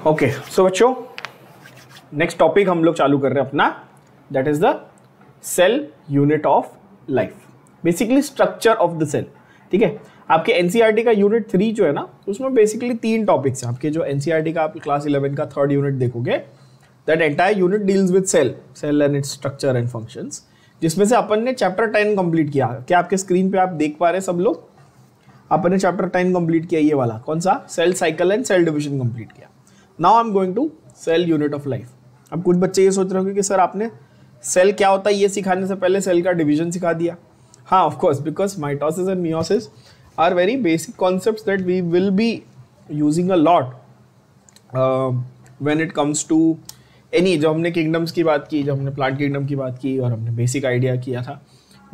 Okay so बच्चों, next topic हम लोग चालू कर रहे हैं अपना, that is the cell unit of life, basically structure of the cell. ठीक है, आपके एनसीईआरटी का यूनिट 3 जो है ना, उसमें बेसिकली 3 टॉपिक्स हैं। आपके जो एनसीईआरटी का आप क्लास 11 का 3rd यूनिट देखोगे, that entire unit deals with cell and its structure and functions, जिसमें से अपन ने चैप्टर 10 कंप्लीट किया। क्या आपके स्क्रीन पे आप देख पा रहे हैं सब लोग? अपन ने चैप्टर 10 कंप्लीट किया, ये वाला कौन सा? Cell cycle and cell division complete किया। Now I am going to cell unit of life. अब कुछ बच्चे ये सोच रहे होंगे कि सर आपने सेल क्या होता है ये सिखाने से पहले सेल का डिवीजन सिखा दिया। हाँ, of course, because mitosis and meiosis are very basic concepts that we will be using a lot when it comes to any. जब हमने किंगडम्स की बात की, जब हमने प्लांट किंगडम की बात की और हमने बेसिक आइडिया किया था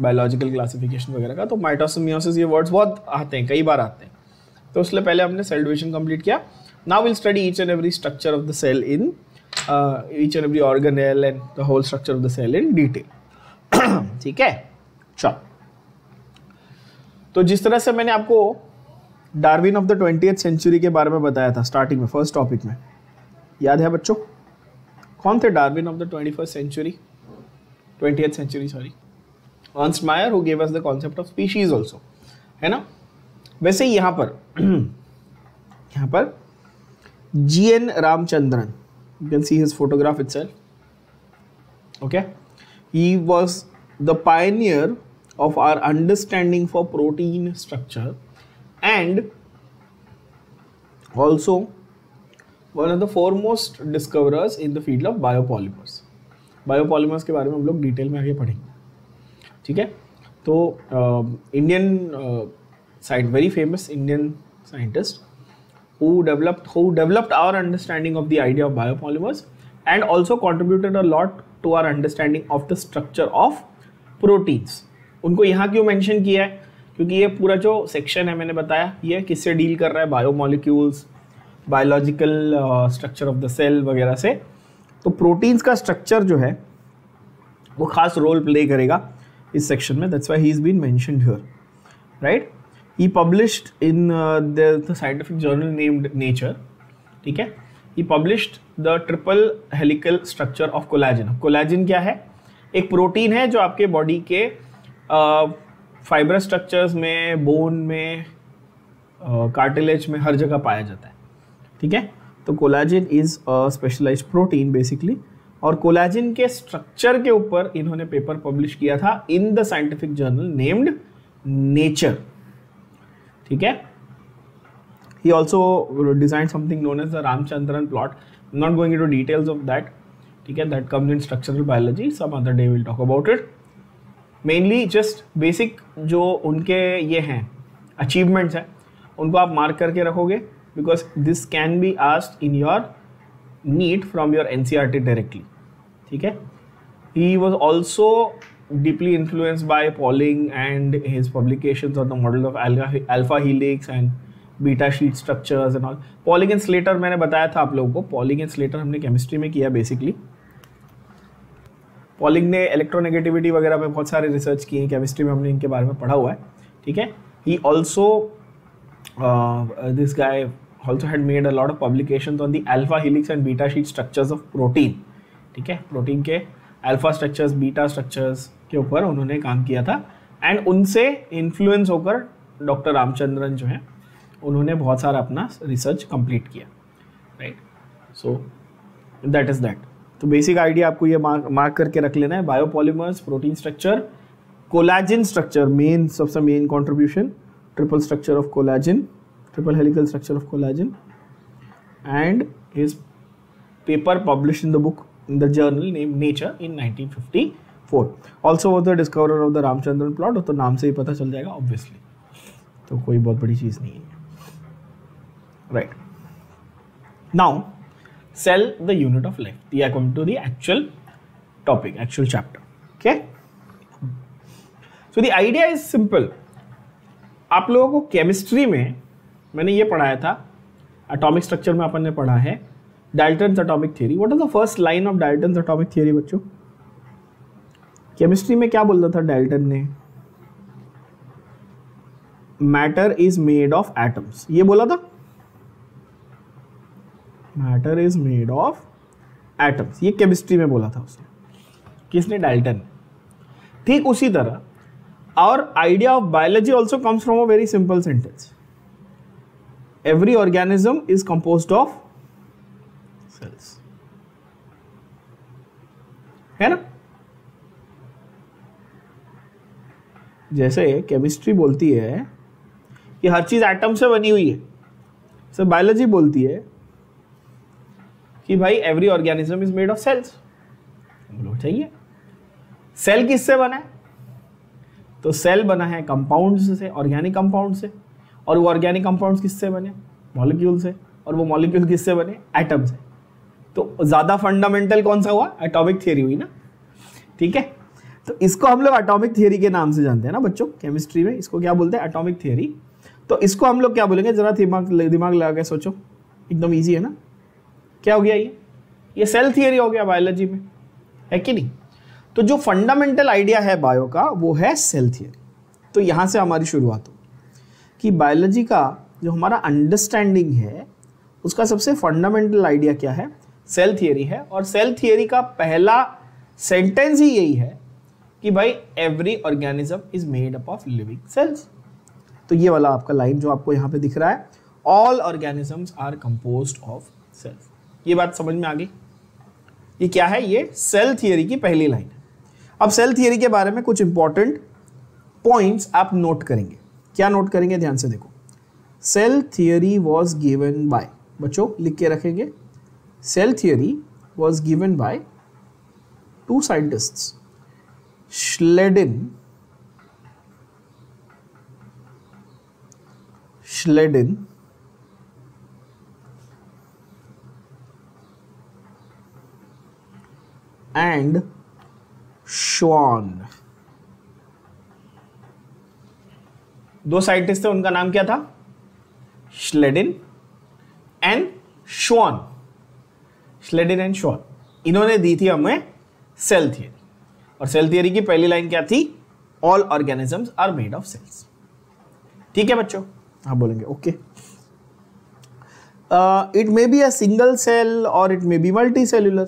बायोलॉजिकल क्लासिफिकेशन वगैरह का, तो माइटोसिस मियोसिस ये वर्ड्स बहुत आते हैं, कई बार आते हैं। तो इसलिए पहले हमने सेल डिवीजन कंप्लीट किया। Now will study each and every structure of the cell in each and every organelle and the whole structure of the cell in detail। ठीक है, चलो। तो जिस तरह से मैंने आपको Darwin of the 20th century के बारे में बताया था स्टार्टिंग में, फर्स्ट टॉपिक में, याद है बच्चों? कौन थे Darwin of the 20th century sorry? Ernst Mayr, who gave us the concept of species also, है ना? वैसे ही यहाँ पर GN Ramachandran, you can see his photograph itself. Okay, he was the pioneer of our understanding for protein structure and also one of the foremost discoverers in the field of biopolymers. Biopolymers के बारे में हम लोग detail में आगे पढ़ेंगे। ठीक है, तो Indian very famous Indian scientist who developed our understanding of the idea of biopolymers and also contributed a lot to our understanding of the structure of proteins। उनको यहाँ क्यों मेंशन किया है? क्योंकि ये पूरा जो सेक्शन है मैंने बताया, ये किससे डील कर रहा है? Biomolecules, biological structure of the cell वगैरह से। तो प्रोटीन्स का स्ट्रक्चर जो है वो खास रोल प्ले करेगा इस सेक्शन में, that's why he is been mentioned here, right? He published in the scientific journal named Nature, ठीक है? He published the triple helical structure of collagen। Collagen क्या है? एक प्रोटीन है जो आपके बॉडी के फाइबर स्ट्रक्चर्स में, बोन में, कार्टिलेज में, हर जगह पाया जाता है। ठीक है, तो collagen is a specialised protein basically, और कोलाजन के स्ट्रक्चर के ऊपर इन्होंने पेपर पब्लिश किया था in the scientific journal named nature. ठीक है, he also designed something known as the Ramchandran plot. I'm not going into details of that. ठीक है, that comes in structural biology. Some other day we'll talk about it. Mainly just basic जो उनके ये हैं achievements हैं, उनको आप mark करके रखोगे, because this can be asked in your NEET from your NCERT directly. ठीक है, he was also deeply influenced by Pauling and his publications on the model of alpha helix and beta sheet structures and all. Pauling and Slater मैंने बताया था आप लोगों को, Pauling and Slater हमने chemistry में किया बेसिकली। Pauling ने इलेक्ट्रोनेगेटिविटी वगैरह पे बहुत सारे रिसर्च किए हैं, केमिस्ट्री में हमने इनके बारे में पढ़ा हुआ है। ठीक है, he also this guy also had made a lot of publications on the alpha helix and beta sheet structures of protein। ठीक है, प्रोटीन के अल्फा स्ट्रक्चर्स, बीटा स्ट्रक्चर्स के ऊपर उन्होंने काम किया था, एंड उनसे इन्फ्लुएंस होकर डॉक्टर रामचंद्रन जो है उन्होंने बहुत सारा अपना रिसर्च कंप्लीट किया, right? So that is that. तो बेसिक आइडिया आपको ये मार्क करके रख लेना है, biopolymers, protein structure, collagen structure, main सबसे main contribution, triple structure of collagen, triple helical structure of collagen, and his paper published in the book in the journal named Nature in 1954. Also was the discoverer of the Ramchandran plot, तो नाम से ही पता चल जाएगा obviously, तो कोई बहुत बड़ी चीज़ नहीं है, right? Now, cell the unit of life. We are coming to the actual topic, actual chapter. Okay? So the idea is simple. आप लोगों को केमिस्ट्री में मैंने ये पढ़ाया था, एटॉमिक स्ट्रक्चर में अपन ने पढ़ा है Dalton's atomic theory. What is the first line of Dalton's atomic theory बच्चों? केमिस्ट्री में क्या बोलता था डाल्टन ने? Matter is made of atoms, ये बोला था। Matter is made of atoms. ये केमिस्ट्री में बोला था उसने, किसने? डाल्टन। ठीक उसी तरह our idea of biology also comes from a very simple sentence. Every organism is composed of cells. है ना? जैसे केमिस्ट्री बोलती है कि हर चीज एटम से बनी हुई है, सो बायोलॉजी बोलती है कि भाई every organism is made of cells. बोलो चाहिए, सेल किससे बना है? तो सेल बना है कंपाउंड्स से, ऑर्गेनिक कंपाउंड से, और वो ऑर्गेनिक कंपाउंड्स किससे बने? मॉलिक्यूल से, और वो मॉलिक्यूल किससे बने? एटम से। तो ज़्यादा फंडामेंटल कौन सा हुआ? एटॉमिक थियरी हुई ना, ठीक है। तो इसको हम लोग एटॉमिक थियरी के नाम से जानते हैं ना बच्चों, केमिस्ट्री में इसको क्या बोलते हैं? Atomic theory. तो इसको हम लोग क्या बोलेंगे? जरा दिमाग लगा के सोचो, एकदम ईजी है ना। क्या हो गया ये सेल थियरी हो गया बायोलॉजी में, है कि नहीं? तो जो फंडामेंटल आइडिया है बायो का वो है सेल थियरी। तो यहाँ से हमारी शुरुआत हो कि बायोलॉजी का जो हमारा अंडरस्टैंडिंग है उसका सबसे फंडामेंटल आइडिया क्या है? सेल थियरी है। और सेल थियरी का पहला सेंटेंस ही यही है कि भाई every organism is made up of living cells. तो ये वाला आपका लाइन जो आपको यहाँ पे दिख रहा है, all organisms are composed of cells. ये बात समझ में आ गई? ये क्या है? ये सेल थियरी की पहली लाइन है। अब सेल थियरी के बारे में कुछ इंपॉर्टेंट पॉइंट्स आप नोट करेंगे। क्या नोट करेंगे? ध्यान से देखो। Cell theory was given by, बच्चों लिख के रखेंगे, cell theory was given by two scientists, Schleiden and Schwann। दो साइंटिस्ट थे, उनका नाम क्या था? Schleiden and Schwann। Schleiden and Schwann, इन्होंने दी थी हमें सेल थियरी। और सेल थियरी की पहली लाइन क्या थी? All organisms are made of cells. ठीक है बच्चों, आप बोलेंगे okay. It may be a single cell और it may B multi cellular.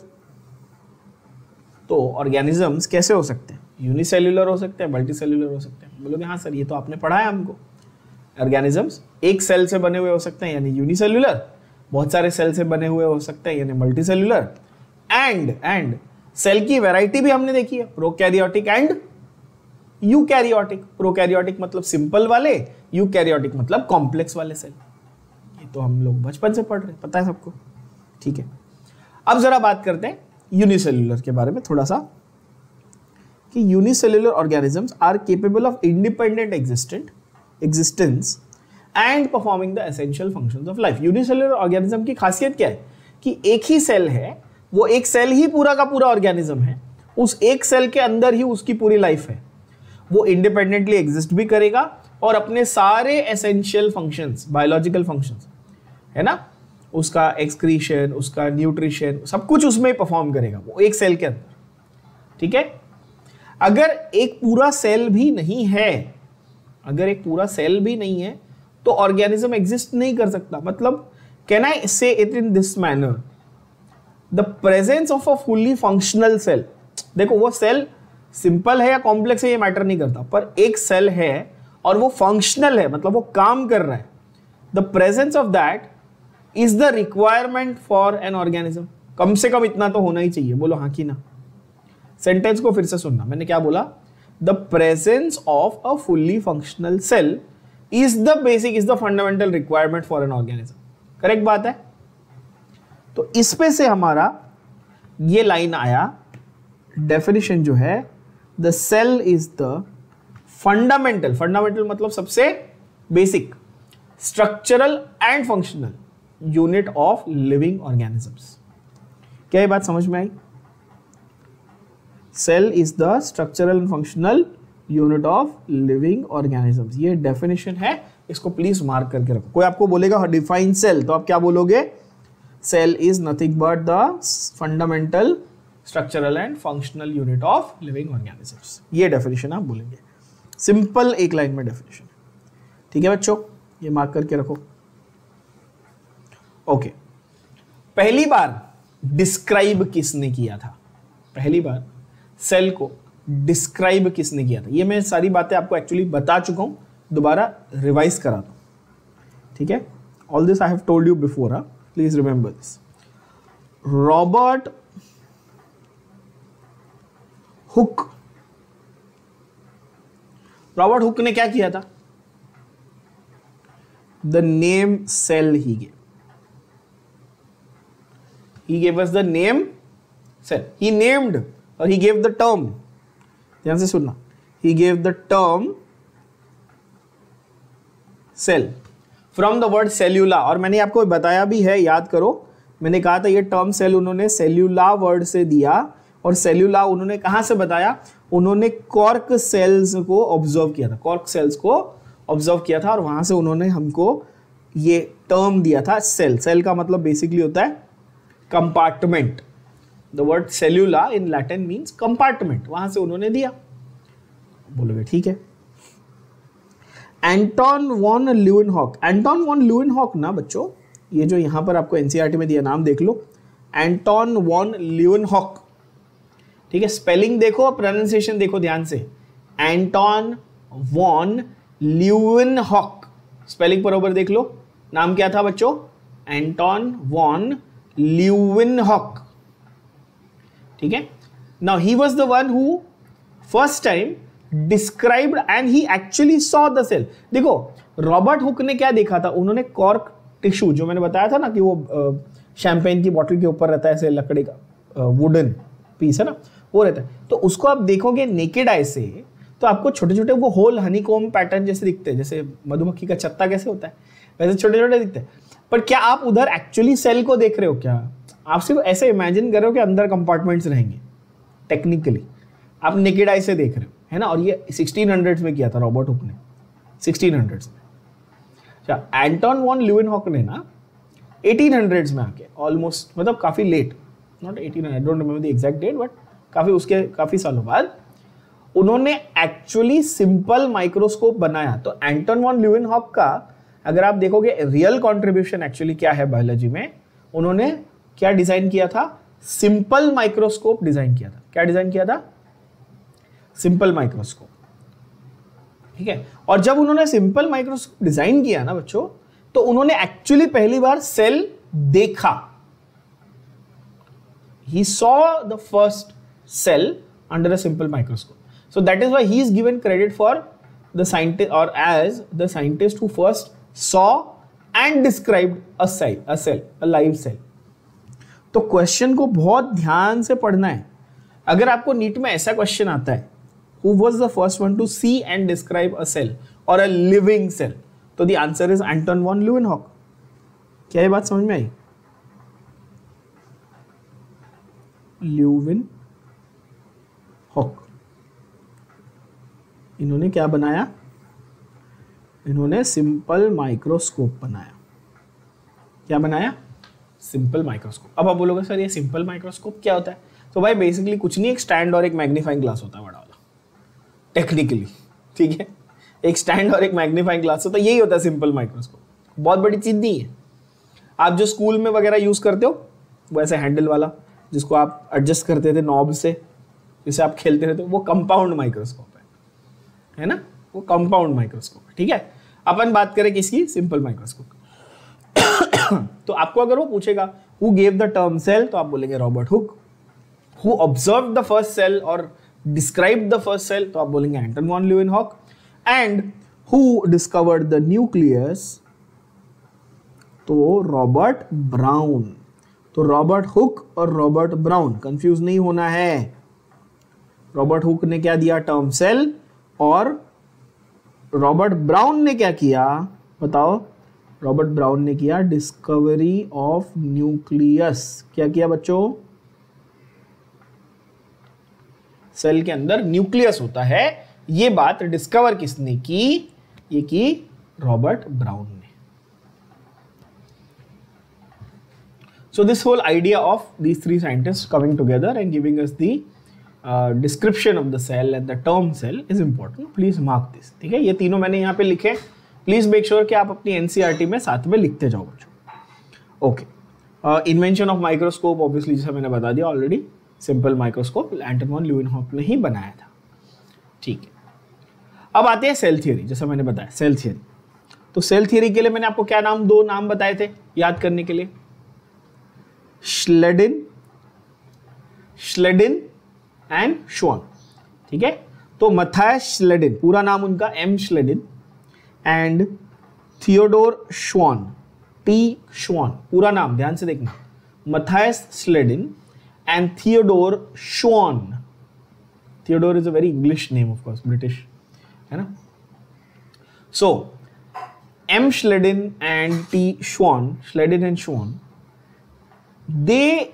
तो ऑर्गेनिजम्स कैसे हो सकते हैं? यूनिसेल्यूलर हो सकते हैं, मल्टी सेल्यूलर हो सकते हैं। बोलोगे हाँ सर ये तो आपने पढ़ा है हमको। ऑर्गेनिजम्स एक सेल से बने हुए हो सकते हैं यानी यूनिसेल्यूलर, बहुत सारे सेल से बने हुए हो सकते हैं यानी मल्टी सेल्यूलर, एंड सेल की वैरायटी भी हमने देखी है, प्रोकैरियोटिक एंड यूकैरियोटिक। प्रोकैरियोटिक मतलब सिंपल वाले, यूकैरियोटिक मतलब कॉम्प्लेक्स वाले सेल। ये तो हम लोग बचपन से पढ़ रहे हैं, पता है सबको, ठीक है। अब जरा बात करते हैं यूनिसेल्यूलर के बारे में थोड़ा सा, कि unicellular organisms are capable of independent existence and performing the essential functions of life. Unicellular organism की खासियत क्या है? कि एक ही सेल है, वो एक सेल ही पूरा का पूरा ऑर्गेनिज्म है, उस एक सेल के अंदर ही उसकी पूरी लाइफ है। वो इंडिपेंडेंटली एग्जिस्ट भी करेगा और अपने सारे एसेंशियल फंक्शंस, बायोलॉजिकल फंक्शंस है ना, उसका एक्सक्रीशन, उसका न्यूट्रिशन, सब कुछ उसमें परफॉर्म करेगा वो एक सेल के अंदर, ठीक है। अगर एक पूरा सेल भी नहीं है, अगर एक पूरा सेल भी नहीं है तो ऑर्गेनिज्म एग्जिस्ट नहीं कर सकता। मतलब can I say it in this manner, the presence of a fully functional cell, देखो वो सेल सिंपल है या कॉम्प्लेक्स है ये मैटर नहीं करता, पर एक सेल है और वो फंक्शनल है, मतलब वो काम कर रहा है, the presence of that is the requirement for an organism. कम से कम इतना तो होना ही चाहिए। बोलो हाँ कि ना। सेंटेंस को फिर से सुनना, मैंने क्या बोला? The presence of a fully functional cell is the basic, is the fundamental requirement for an organism. Correct बात है। तो इस पे से हमारा ये लाइन आया, डेफिनेशन जो है, the cell is the fundamental, fundamental मतलब सबसे basic, structural and functional unit of living organisms. क्या ये बात समझ में आई? Cell is the structural and functional unit of living organisms. ये डेफिनेशन है, इसको प्लीज मार्क करके रखो। कोई आपको बोलेगा डिफाइन सेल, तो आप क्या बोलोगे? Cell is nothing but the fundamental structural and functional unit of living organisms. ये डेफिनेशन आप बोलेंगे, सिंपल एक लाइन में डेफिनेशन। ठीक है बच्चों, ये मार्क करके रखो। ओके, पहली बार डिस्क्राइब किसने किया था? पहली बार सेल को डिस्क्राइब किसने किया था? ये मैं सारी बातें आपको एक्चुअली बता चुका हूं, दोबारा रिवाइज करा दूं, ठीक है? All this I have told you before, please remember this. Robert Hooke, Robert Hooke ने क्या किया था? The name cell he gave, he gave us the name cell, he named or he gave the term, ध्यान से सुनना, he gave the term cell from the word cellular, और मैंने आपको बताया भी है, याद करो, मैंने कहा था ये टर्म सेल उन्होंने सेल्यूला वर्ड से दिया, और सेल्यूला उन्होंने कहां से बताया? उन्होंने कॉर्क सेल्स को ऑब्जर्व किया था, कॉर्क सेल्स को ऑब्जर्व किया था, और वहां से उन्होंने हमको ये टर्म दिया था सेल। सेल का मतलब बेसिकली होता है compartment, the word सेल्यूला in Latin means compartment, वहां से उन्होंने दिया। बोलोगे ठीक है। Anton von Leeuwenhoek, Anton von Leeuwenhoek ना बच्चों, ये जो यहां पर आपको एनसीईआरटी में दिया नाम देख लो, एंटोन वॉन ल्यूवेनहॉक, ठीक है? स्पेलिंग देखो, प्रोनाउंसिएशन देखो ध्यान से, एंटोन वॉन ल्यूवेनहॉक, स्पेलिंग बराबर देख लो, नाम क्या था बच्चों? एंटोन वॉन ल्यूवेनहॉक, ठीक है? Now he was the one who first time described and he actually saw the cell. देखो रॉबर्ट हुक ने क्या देखा था? उन्होंने कॉर्क टिश्यू, जो मैंने बताया था ना कि वो शैंपेन की बोतल के ऊपर रहता है, ऐसे लकड़ी का वुडन पीस है ना, वो रहता है, तो उसको आप देखोगे नेकेड आई से तो आपको छोटे छोटे वो होल हनीकॉम्ब पैटर्न जैसे दिखते हैं, जैसे मधुमक्खी का छत्ता कैसे होता है वैसे छोटे छोटे दिखते हैं। पर क्या आप उधर एक्चुअली सेल को देख रहे हो? क्या आप सिर्फ ऐसे इमेजिन कर रहे हो कि अंदर कंपार्टमेंट्स रहेंगे? टेक्निकली आप नेकेड आई से देख रहे हो, है ना? और ये 1600s में किया था रॉबर्ट हुक ने, 1600s में। अच्छा, एंटोन वॉन ल्यूवेनहॉक ने ना 1800s में आके, ऑलमोस्ट मतलब काफी late, not 1800, I don't remember the exact date, but काफी सालों बाद उन्होंने एक्चुअली सिंपल माइक्रोस्कोप बनाया। तो एंटोन वॉन ल्यूवेनहॉक का अगर आप देखोगे रियल कंट्रीब्यूशन एक्चुअली क्या है बायोलॉजी में, उन्होंने क्या डिजाइन किया था? सिंपल माइक्रोस्कोप डिजाइन किया था। क्या डिजाइन किया था? सिंपल माइक्रोस्कोप, ठीक है? और जब उन्होंने सिंपल माइक्रोस्कोप डिजाइन किया ना बच्चों, तो उन्होंने एक्चुअली पहली बार सेल देखा। He saw the first cell under a simple microscope. So that is why he is given credit for the scientist, or as the scientist who first saw and described a cell, a live cell. तो question को बहुत ध्यान से पढ़ना है। अगर आपको NEET में ऐसा क्वेश्चन आता है, who was the first one to see and describe a cell or a living cell, तो the answer is Anton von Leeuwenhoek। क्या ये बात समझ में आई? ल्यूवेनहॉक, इन्होंने क्या बनाया? इन्होंने सिंपल माइक्रोस्कोप बनाया। क्या बनाया? Simple microscope. अब आप बोलोगे सर ये सिंपल माइक्रोस्कोप क्या होता है? तो भाई बेसिकली कुछ नहीं, एक स्टैंड और एक मैग्नीफाइंग ग्लास होता है बड़ा वाला, टेक्निकली, ठीक है? एक स्टैंड और एक मैग्नीफाइंग ग्लास होता है, यही होता है सिंपल माइक्रोस्कोप। बहुत बड़ी चीज नहीं है। आप जो स्कूल में वगैरह यूज करते हो वो ऐसे हैंडल वाला, जिसको आप एडजस्ट करते थे नॉब से, जिसे आप खेलते रहते हो, वो कंपाउंड माइक्रोस्कोप है ना? वो कंपाउंड माइक्रोस्कोप है, ठीक है? अपन बात करें किसकी? Simple microscope. तो आपको अगर वो पूछेगा who gave the term cell, तो आप बोलेंगे Robert Hooke. Who observe the first cell और डिस्क्राइब द फर्स्ट सेल, तो आप बोलेंगे Anton von Leeuwenhoek. And who discovered the nucleus, तो रॉबर्ट ब्राउन। तो रॉबर्ट हुक और रॉबर्ट ब्राउन, कंफ्यूज नहीं होना है। रॉबर्ट हुक ने क्या दिया? Term cell. और रॉबर्ट ब्राउन ने क्या किया? बताओ। रॉबर्ट ब्राउन ने किया डिस्कवरी ऑफ न्यूक्लियस। क्या किया बच्चों? सेल के अंदर न्यूक्लियस होता है, ये बात डिस्कवर किसने की? ये की रॉबर्ट ब्राउन ने। So this whole idea of these three scientists coming together and giving us the description of the cell and the term cell is important. Please mark this. ठीक है? ये तीनों मैंने यहाँ पे लिखे। Please make sure कि आप अपनी NCERT में साथ में लिखते जाओ बच्चों। Okay. Invention of microscope obviously जैसा मैंने बता दिया ऑलरेडी, सिंपल माइक्रोस्कोप एंटन वॉन ल्यूवेनहॉफ ने ही बनाया था। ठीक है, अब आते हैं सेल थियरी। जैसा मैंने बताया सेल थियरी, तो सेल थियरी के लिए मैंने आपको क्या नाम, दो नाम बताए थे याद करने के लिए, श्लेडिन एंड श्वान। ठीक है, तो मथायस श्लेडिन, पूरा नाम उनका एम श्लेडिन, एंड थियोडोर श्वान, टी श्वान, पूरा नाम ध्यान से देखना, मथायस श्लेडिन एंड थियोडोर श्वान। Theodore is a very English name of course, British है ना। सो एम श्लेडिन एंड टी श्वान, श्लेडिन एंड श्वान, they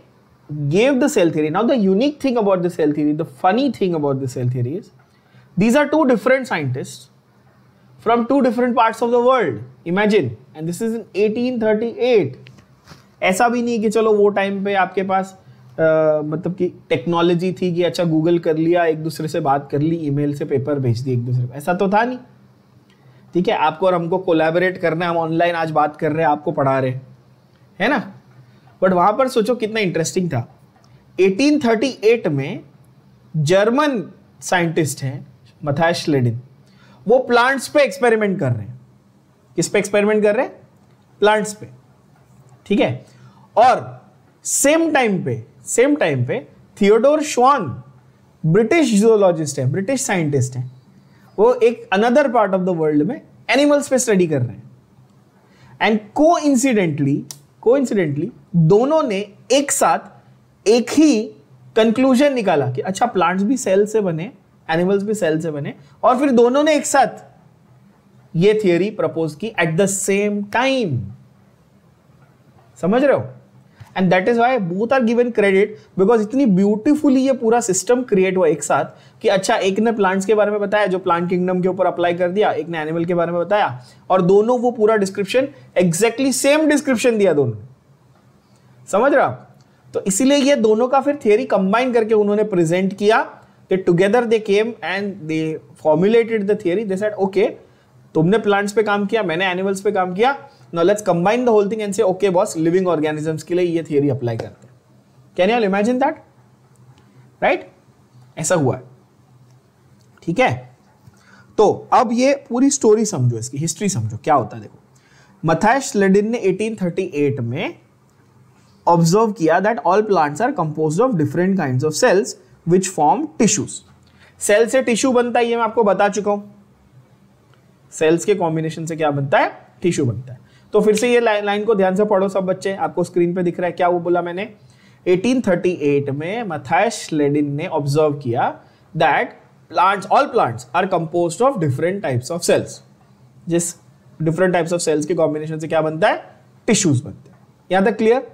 gave the cell theory. Now the unique thing about the cell theory, the funny thing about the cell theory is these are two different scientists from two different parts of the world. Imagine, and this is in 1838. ऐसा भी नहीं कि चलो वो time पे आपके पास मतलब कि टेक्नोलॉजी थी कि अच्छा गूगल कर लिया, एक दूसरे से बात कर ली, ईमेल से पेपर भेज दिए एक दूसरे को, ऐसा तो था नहीं। ठीक है, आपको और हमको कोलैबोरेट करना है, हम ऑनलाइन आज बात कर रहे हैं, आपको पढ़ा रहे है ना। बट वहां पर सोचो कितना इंटरेस्टिंग था। 1838 में जर्मन साइंटिस्ट हैं मथायस श्लेडिन, वो प्लांट्स पे एक्सपेरिमेंट कर रहे हैं। किस पे एक्सपेरिमेंट कर रहे हैं? प्लांट्स पे। ठीक है, और सेम टाइम पे थियोडोर श्वान ब्रिटिश जूलॉजिस्ट है, ब्रिटिश साइंटिस्ट है, वो एक another part of the world में एनिमल्स पे स्टडी कर रहे हैं। एंड कोइंसिडेंटली दोनों ने एक साथ एक ही कंक्लूजन निकाला कि अच्छा प्लांट्स भी सेल से बने, एनिमल्स भी सेल से बने, और फिर दोनों ने एक साथ ये थियरी प्रपोज की एट द सेम टाइम। समझ रहे हो? And that is why both are given credit, because इतनी ब्यूटीफुली ये पूरा सिस्टम क्रिएट हुआ एक साथ कि अच्छा एक ने प्लांट्स के बारे में बताया जो प्लांट किंगडम के ऊपर अप्लाई कर दिया, एक ने एनिमल के बारे में बताया, और दोनों वो पूरा डिस्क्रिप्शन एग्जैक्टली सेम डिस्क्रिप्शन दिया दोनों। समझ रहे हो आप? तो इसीलिए ये दोनों का फिर थियरी कंबाइन करके उन्होंने प्रेजेंट किया, कि together they came and they formulated the theory. They said okay, तुमने प्लांट्स पे काम किया, मैंने एनिमल्स पे काम किया, now let's combine the whole thing and say okay boss, living organisms के लिए ये थियरी अप्लाई करते हैं। Can you all imagine that? Right, ऐसा हुआ है। ठीक है, तो अब ये पूरी स्टोरी समझो, इसकी हिस्ट्री समझो क्या होता है। देखो, मथायस श्लेडिन ने 1838 में ऑब्जर्व किया that all plants are composed of different kinds of cells which form tissues. Cell से टिश्यू बनता है, ये मैं आपको बता चुका हूं। सेल्स के कॉम्बिनेशन से क्या बनता है? टिश्यू बनता है। तो फिर से ये लाइन को ध्यान से पढ़ो सब बच्चे, आपको स्क्रीन पे दिख रहा है क्या वो बोला मैंने। 1838 में मथायस श्लेडिन ने ऑब्जर्व किया that all plants are composed of different types of cells. जिस डिफरेंट टाइप्स ऑफ सेल्स के कॉम्बिनेशन से क्या बनता है? टिश्यूज बनते हैं। यहां तक clear?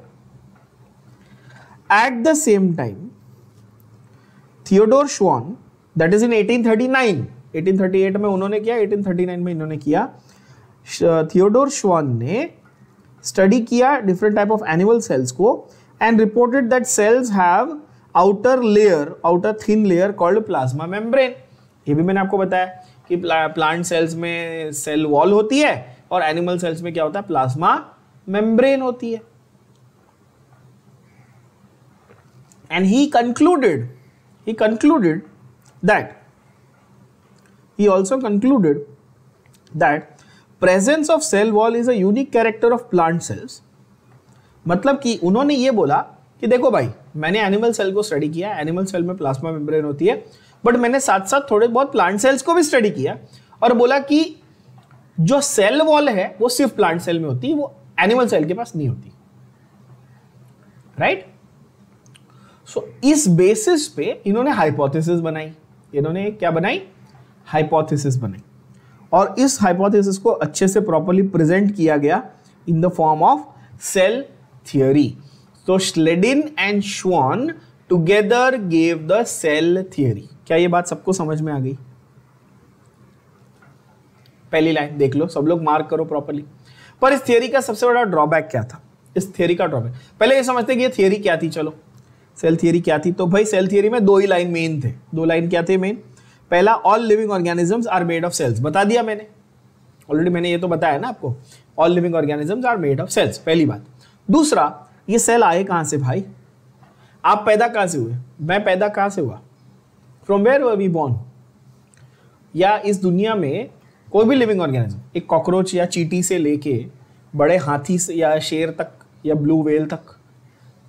At the same time Theodor Schwann, that is in 1839, 1838 में उन्होंने किया, 1839 में इन्होंने किया। थियोडोर श्वान ने स्टडी किया different type of animal cells को and reported that cells have outer thin layer called plasma membrane. ये भी मैंने आपको बताया कि प्लांट सेल्स में सेल वॉल होती है और एनिमल सेल्स में क्या होता है? प्लाज्मा मेम्ब्रेन होती है। And he also concluded that presence of cell wall is a unique character of plant cells। मतलब कि उन्होंने ये बोला कि देखो भाई, मैंने एनिमल सेल को स्टडी किया, एनिमल सेल में प्लाज्मा मेम्ब्रेन होती है, बट मैंने साथ साथ थोड़े बहुत प्लांट सेल्स को भी स्टडी किया और बोला कि जो सेल वॉल है वो सिर्फ प्लांट सेल में होती है, वो एनिमल सेल के पास नहीं होती। राइट? सो इस बेसिस पे इन्होंने हाइपोथेसिस बनाई। इन्होंने क्या बनाई? हाइपोथेसिस बनाई, और इस हाइपोथेसिस को अच्छे से प्रॉपर्ली प्रेजेंट किया गया in the form of cell theory. तो Schleiden and Schwann together gave the cell theory. क्या ये बात सबको समझ में आ गई? पहली लाइन देख लो, सब लोग मार्क करो प्रॉपर्ली। पर इस थियरी का सबसे बड़ा ड्रॉबैक क्या था? इस थियरी का ड्रॉबैक, पहले ये समझते कि ये थियरी क्या थी। चलो, सेल थियरी क्या थी? तो भाई सेल थियरी में दो ही लाइन मेन थे। दो लाइन क्या थे मेन? पहला, all living organisms are made of cells, बता दिया मैंने ऑलरेडी, मैंने ये तो बताया ना आपको, all living organisms are made of cells, पहली बात। दूसरा, ये सेल आए कहां से भाई? आप पैदा कहां से हुए? मैं पैदा कहां से हुआ? From where were we born? या इस दुनिया में कोई भी लिविंग ऑर्गेनिज्म, एक कॉकरोच या चींटी से लेके बड़े हाथी से या शेर तक या ब्लू व्हेल तक,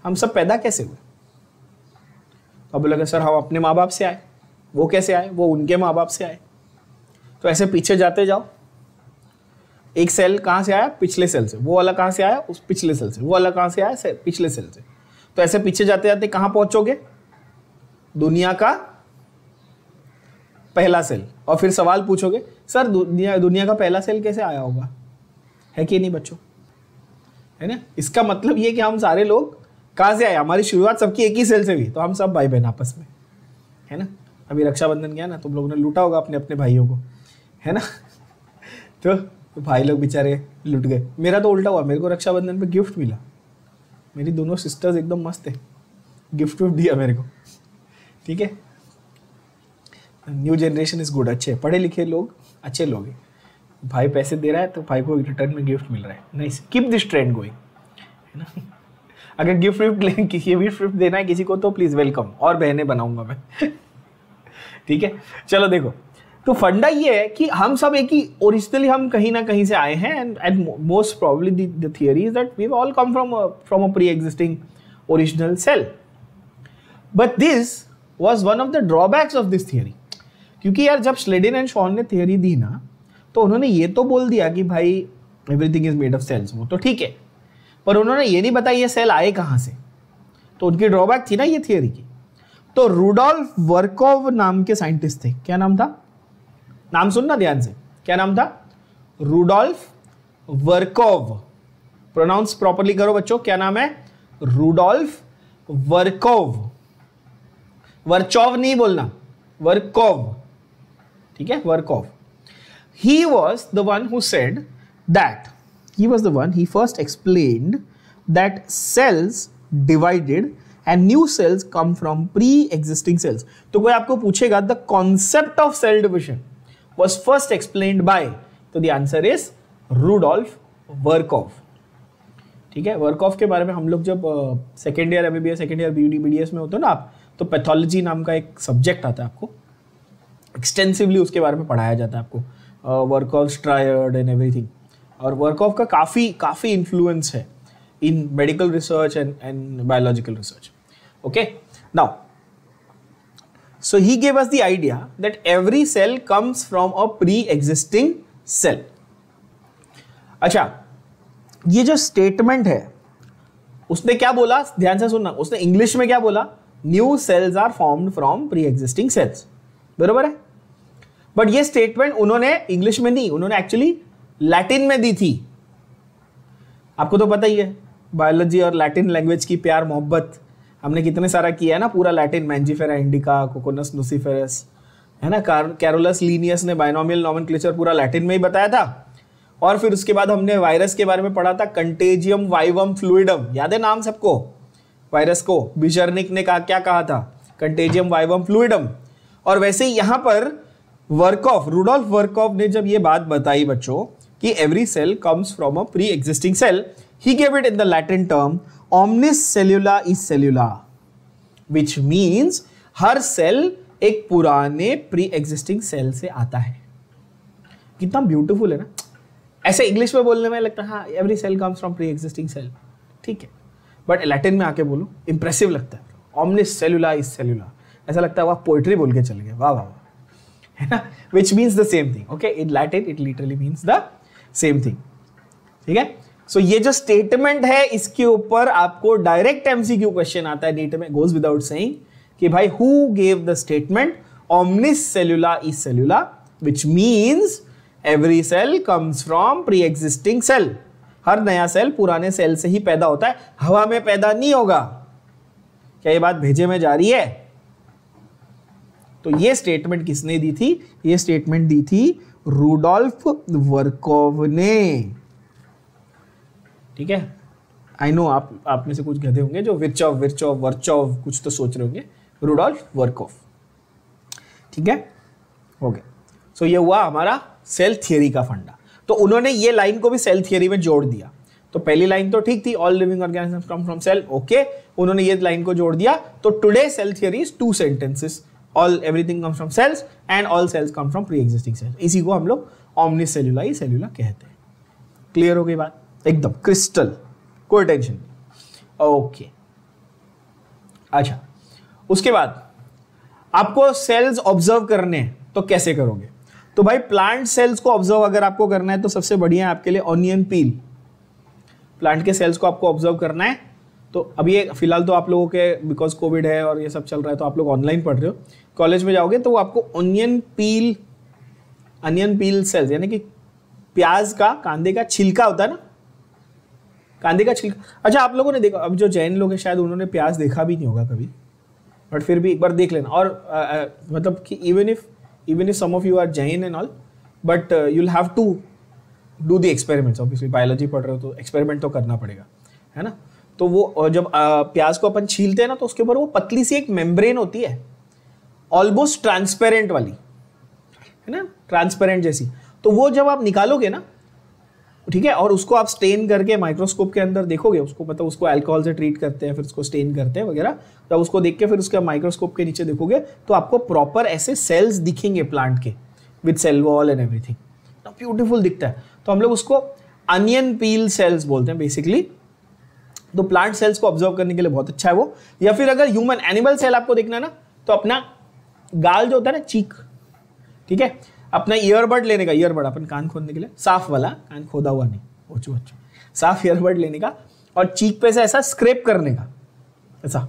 हम सब पैदा कैसे हुए? अब बोलेगा सर हम अपने माँ बाप से आए। वो कैसे आए? वो उनके माँ बाप से आए। तो ऐसे पीछे जाते जाओ, एक सेल कहाँ से आया? पिछले सेल से। वो वाला कहाँ से आया? उस पिछले सेल से। वो वाला कहाँ से आया? पिछले सेल से। तो ऐसे पीछे जाते जाते कहाँ पहुंचोगे? दुनिया का पहला सेल। और फिर सवाल पूछोगे सर दुनिया का पहला सेल कैसे आया होगा? है कि नहीं बच्चों? है ना? इसका मतलब ये कि हम सारे लोग कहाँ से आए? हमारी शुरुआत सबकी एक ही सेल से हुई। तो हम सब भाई बहन आपस में, है ना? अभी रक्षाबंधन गया ना, तुम लोगों ने लूटा होगा अपने अपने भाइयों को, है ना? तो भाई लोग बेचारे लुट गए। मेरा तो उल्टा हुआ, मेरे को रक्षाबंधन पे गिफ्ट मिला। मेरी दोनों सिस्टर्स एकदम मस्त है, गिफ्ट दिया मेरे को। ठीक है, न्यू जनरेशन इज गुड। अच्छे पढ़े लिखे लोग, अच्छे लोग हैं। भाई पैसे दे रहा है तो भाई को रिटर्न में गिफ्ट मिल रहा है। Nice, keep this trend going, है ना? अगर गिफ्ट देना है किसी को तो प्लीज वेलकम, और बहनें बनाऊंगा मैं। ठीक है, चलो देखो, तो फंडा ये है कि हम सब एक ही, ओरिजिनली हम कहीं ना कहीं से आए हैं। And most probably the theory is that we all come from a pre existing original cell. But this was one of the drawbacks of this theory. क्योंकि यार जब स्लेडिन एंड शॉन ने थियरी दी ना, तो उन्होंने ये तो बोल दिया कि भाई everything is made of cells, वो तो ठीक है, पर उन्होंने ये नहीं बताया ये सेल आए कहां से। तो उनकी ड्रॉबैक थी ना ये थियरी की। तो रुडोल्फ वर्कोव नाम के साइंटिस्ट थे। क्या नाम था? नाम सुनना ध्यान से, क्या नाम था? रुडोल्फ वर्कोव। प्रोनाउंस प्रॉपर्ली करो बच्चों, क्या नाम है? रुडोल्फ वर्कोव। वर्चोव नहीं बोलना, वर्कोव। ठीक है, वर्कोव। He was the one who said that, he first explained that cells divided and new cells come from pre-existing cells. तो कोई आपको पूछेगा the concept of cell division was first explained by, तो the answer is Rudolf Virchow. ठीक है, वर्कॉफ के बारे में हम लोग जब second year MBBS, second year BDS में होते हो ना आप, तो पैथोलॉजी नाम का एक सब्जेक्ट आता है, आपको एक्सटेंसिवली उसके बारे में पढ़ाया जाता है आपको, वर्कऑफ ट्रायड एंड एवरीथिंग। और वर्कऑफ का काफ़ी इन्फ्लुएंस है in medical research and biological research. Okay, now so he gave us the idea that every cell comes from a pre existing cell. अच्छा, ये जो स्टेटमेंट है उसने क्या बोला, ध्यान से सुनना। उसने इंग्लिश में क्या बोला? New cells are formed from pre existing cells, बरोबर है? बट ये स्टेटमेंट उन्होंने इंग्लिश में नहीं, उन्होंने एक्चुअली लैटिन में दी थी। आपको तो पता ही है बायोलॉजी और लैटिन लैंग्वेज की प्यार मोहब्बत हमने कितने सारा किया है ना, पूरा लैटिन, मैंजीफेरा इंडिका, कोकोनस नुसिफेरस, है ना, कैरोलस लीनियस ने बाइनोमियल नोमेनक्लेचर पूरा लैटिन में ही बताया था। और फिर उसके बाद हमने वायरस के बारे में पढ़ा था, कंटेजियम वाइवम फ्लूइडम, याद है नाम सबको? वायरस को बिशर्निक ने क्या कहा था? Contagium vivum fluidum. और वैसे ही यहां पर वर्कॉफ, रुडोल्फ वर्कॉफ ने जब ये बात बताई बच्चों कि every cell comes from a pre existing cell, he gave it in the Latin term omnis cellula is cellula, which means हर सेल एक पुराने प्री एग्जिस्टिंग सेल से आता है। कितना ब्यूटीफुल है ना? ऐसे इंग्लिश में बोलने में लगता है हाँ every cell comes from pre existing cell, ठीक है, बट लैटिन में आके बोलो इंप्रेसिव लगता है। omnis cellula is cellula, ऐसा लगता है वाह पोइट्री बोल के चले गए, वाह वाह, है ना? which means the same thing, okay, in Latin it literally means the same thing, ठीक है? सो ये जो स्टेटमेंट है इसके ऊपर आपको डायरेक्ट एमसीक्यू क्वेश्चन आता है नीट में, गोज विदाउट सेइंग, कि भाई who gave the statement omnis cellula is cellula, which means every cell comes from pre existing cell। हर नया सेल पुराने सेल से ही पैदा होता है, हवा में पैदा नहीं होगा। क्या ये बात भेजे में जा रही है? तो ये स्टेटमेंट किसने दी थी? ये स्टेटमेंट दी थी रुडोल्फ वर्कोव ने, ठीक है? आई नो आप में से कुछ गधे होंगे जो वर्चोव कुछ तो सोच रहे होंगे, रुडोल्फ वर्कोव, ठीक है? ओके, सो ये हुआ हमारा सेल थियरी का फंडा। तो उन्होंने ये लाइन को भी सेल थियरी में जोड़ दिया। तो पहली लाइन तो ठीक थी, all living organisms come from cell, okay, उन्होंने ये लाइन को जोड़ दिया, तो today cell theory is 2 sentences, all everything comes from cells and all cells come from pre existing cells. इसी को हम लोग ऑमनिस सेल्यूला सेल्यूला कहते हैं। क्लियर हो गई बात, एकदम क्रिस्टल, कोई टेंशन नहीं, ओके। अच्छा, उसके बाद आपको सेल्स ऑब्जर्व करने हैं, तो कैसे करोगे? तो भाई प्लांट सेल्स को ऑब्जर्व अगर आपको करना है तो सबसे बढ़िया है आपके लिए ऑनियन पील। प्लांट के सेल्स को आपको ऑब्जर्व करना है, तो अभी ये फिलहाल तो आप लोगों के बिकॉज कोविड है और ये सब चल रहा है तो आप लोग ऑनलाइन पढ़ रहे हो, कॉलेज में जाओगे तो आपको ऑनियन पील सेल्स, यानी कि प्याज का, कांदे का छिलका होता है ना, कांदे का छिलका। अच्छा, आप लोगों ने देखा, अब जो जैन लोग हैं शायद उन्होंने प्याज देखा भी नहीं होगा कभी, बट फिर भी एक बार देख लेना। और मतलब कि even if some of you are Jain and all, but you will have to do the experiments. Obviously biology पढ़ रहे हो तो एक्सपेरिमेंट तो करना पड़ेगा, है ना। तो वो जब प्याज को अपन छीलते हैं ना, तो उसके ऊपर वो पतली सी एक मेम्ब्रेन होती है, ऑलमोस्ट ट्रांसपेरेंट वाली, है ना, ट्रांसपेरेंट जैसी। तो वो जब आप निकालोगे ना, ठीक है, और उसको आप स्टेन करके माइक्रोस्कोप के अंदर देखोगे, उसको मतलब उसको अल्कोहल से ट्रीट करते हैं, फिर उसको स्टेन करते हैं वगैरह, तब उसको देख के फिर उसके माइक्रोस्कोप के नीचे देखोगे तो आपको प्रॉपर ऐसे सेल्स दिखेंगे प्लांट के, with cell wall and everything, तो ब्यूटीफुल दिखता है। तो हम लोग उसको अनियन पील सेल्स बोलते हैं बेसिकली। तो प्लांट सेल्स को ऑब्जर्व करने के लिए बहुत अच्छा है वो। या फिर अगर ह्यूमन एनिमल सेल आपको देखना है ना, तो अपना गाल जो होता है ना, चीक, ठीक है, अपना ईयरबड लेने का, ईयरबड अपन कान खोदने के लिए, साफ वाला, कान खोदा हुआ नहीं, ओचू ओचू, साफ ईयरबड लेने का और चीक पे से ऐसा स्क्रैप करने का, ऐसा।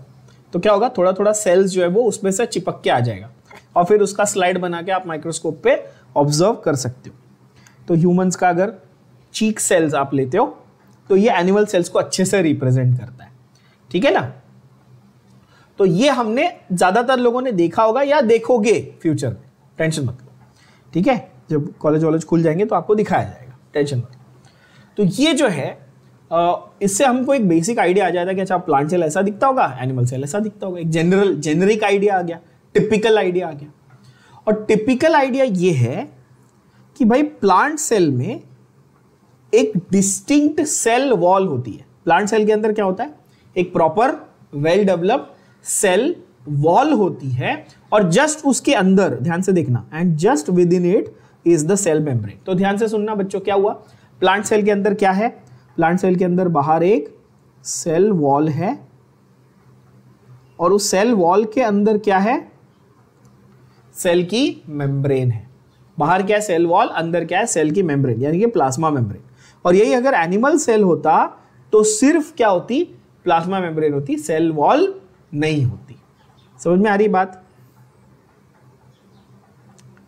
तो क्या होगा, थोड़ा थोड़ा सेल्स जो है वो उसमें से चिपक के आ जाएगा और फिर उसका स्लाइड बना के आप माइक्रोस्कोप पे ऑब्जर्व कर सकते हो। तो ह्यूमंस का अगर चीक सेल्स आप लेते हो तो ये एनिमल सेल्स को अच्छे से रिप्रेजेंट करता है, ठीक है ना। तो ये हमने ज्यादातर लोगों ने देखा होगा या देखोगे फ्यूचर में, टेंशन मत लो, ठीक है, जब कॉलेज वॉलेज खुल जाएंगे तो आपको दिखाया जाएगा, टेंशन मत लो। तो ये जो है इससे हमको एक बेसिक आइडिया आ जाता है कि अच्छा प्लांट सेल ऐसा दिखता होगा, एनिमल सेल ऐसा दिखता होगा, एक जेनरिक आइडिया आ गया, टिपिकल आइडिया आ गया। और टिपिकल आइडिया ये है कि भाई प्लांट सेल में एक डिस्टिंक्ट सेल वॉल होती है। प्लांट सेल के अंदर क्या होता है, एक proper well developed cell wall होती है और जस्ट उसके अंदर, ध्यान से देखना, and just within it is the cell membrane. तो ध्यान से सुनना बच्चों, क्या हुआ, प्लांट सेल के अंदर क्या है, प्लांट सेल के अंदर बाहर एक सेल वॉल है और उस सेल वॉल के अंदर क्या है, सेल की मेम्ब्रेन है। बाहर क्या है, सेल वॉल, अंदर क्या है, सेल की मेम्ब्रेन, यानी कि प्लाज्मा मेम्ब्रेन। और यही अगर एनिमल सेल होता तो सिर्फ क्या होती, प्लाज्मा मेम्ब्रेन होती, सेल वॉल नहीं होती। समझ में आ रही बात,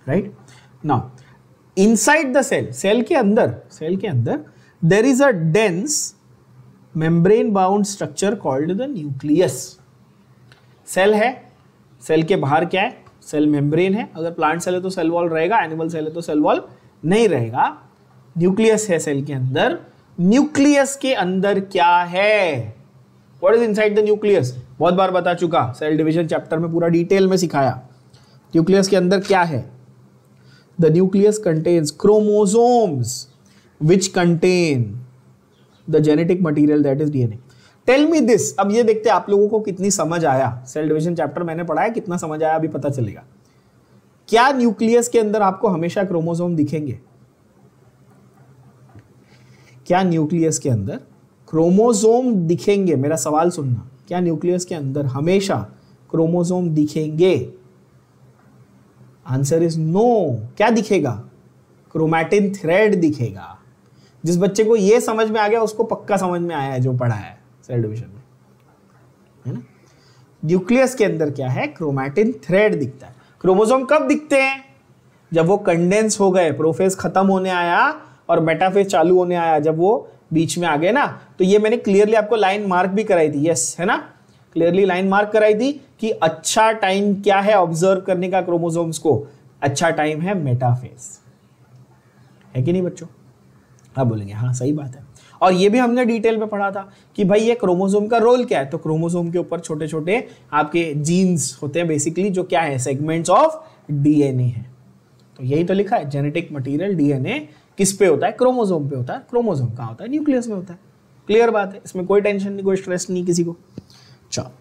right. Now inside the cell, cell के अंदर there is a dense membrane bound structure called the nucleus. Cell है, सेल के बाहर क्या है, सेल मेम्ब्रेन है। अगर प्लांट सेल है तो सेल वॉल रहेगा, एनिमल सेल है तो सेल वॉल नहीं रहेगा। न्यूक्लियस है सेल के अंदर। न्यूक्लियस के अंदर क्या है, what is inside the nucleus, बहुत बार बता चुका, सेल डिवीजन चैप्टर में पूरा डिटेल में सिखाया। न्यूक्लियस के अंदर क्या है, the nucleus contains chromosomes which contain the genetic material that is DNA. Tell me this, अब ये देखते हैं आप लोगों को कितनी समझ आया। सेल डिवीजन चैप्टर मैंने पढ़ा है, कितना समझ आया अभी पता चलेगा। क्या न्यूक्लियस के अंदर आपको हमेशा क्रोमोसोम दिखेंगे, क्या न्यूक्लियस के अंदर क्रोमोसोम दिखेंगे, मेरा सवाल सुनना, क्या न्यूक्लियस के अंदर हमेशा क्रोमोसोम दिखेंगे? Answer is no. क्या दिखेगा, क्रोमैटिन थ्रेड दिखेगा। जिस बच्चे को ये समझ में आ गया उसको पक्का समझ में आया है जो पढ़ा है सेल डिवीजन में, है ना। न्यूक्लियस के अंदर क्या है, क्रोमैटिन थ्रेड दिखता है। क्रोमोसोम कब दिखते हैं, जब वो कंडेंस हो गए, प्रोफेज खत्म होने आया और मेटाफेज चालू होने आया, जब वो बीच में आ गए ना। तो ये मैंने क्लियरली आपको लाइन मार्क भी कराई थी, यस, है ना, क्लियरली लाइन मार्क कराई थी कि अच्छा टाइम क्या है ऑब्जर्व करने का क्रोमोसोम्स को, अच्छा टाइम है मेटाफेज, है कि नहीं बच्चों। आप बोलेंगे हाँ सही बात है। और ये भी हमने डिटेल में पढ़ा था कि भाई ये क्रोमोसोम का रोल क्या है। तो क्रोमोसोम के ऊपर छोटे छोटे आपके जीन्स होते हैं बेसिकली, जो क्या है, सेगमेंट्स ऑफ डीएनए है। तो यही तो लिखा है, जेनेटिक मटीरियल डीएनए किस पे होता है, क्रोमोसोम पे होता है। क्रोमोसोम कहाँ होता है, न्यूक्लियस में होता है। क्लियर बात है, इसमें कोई टेंशन नहीं, कोई स्ट्रेस नहीं किसी को। चलो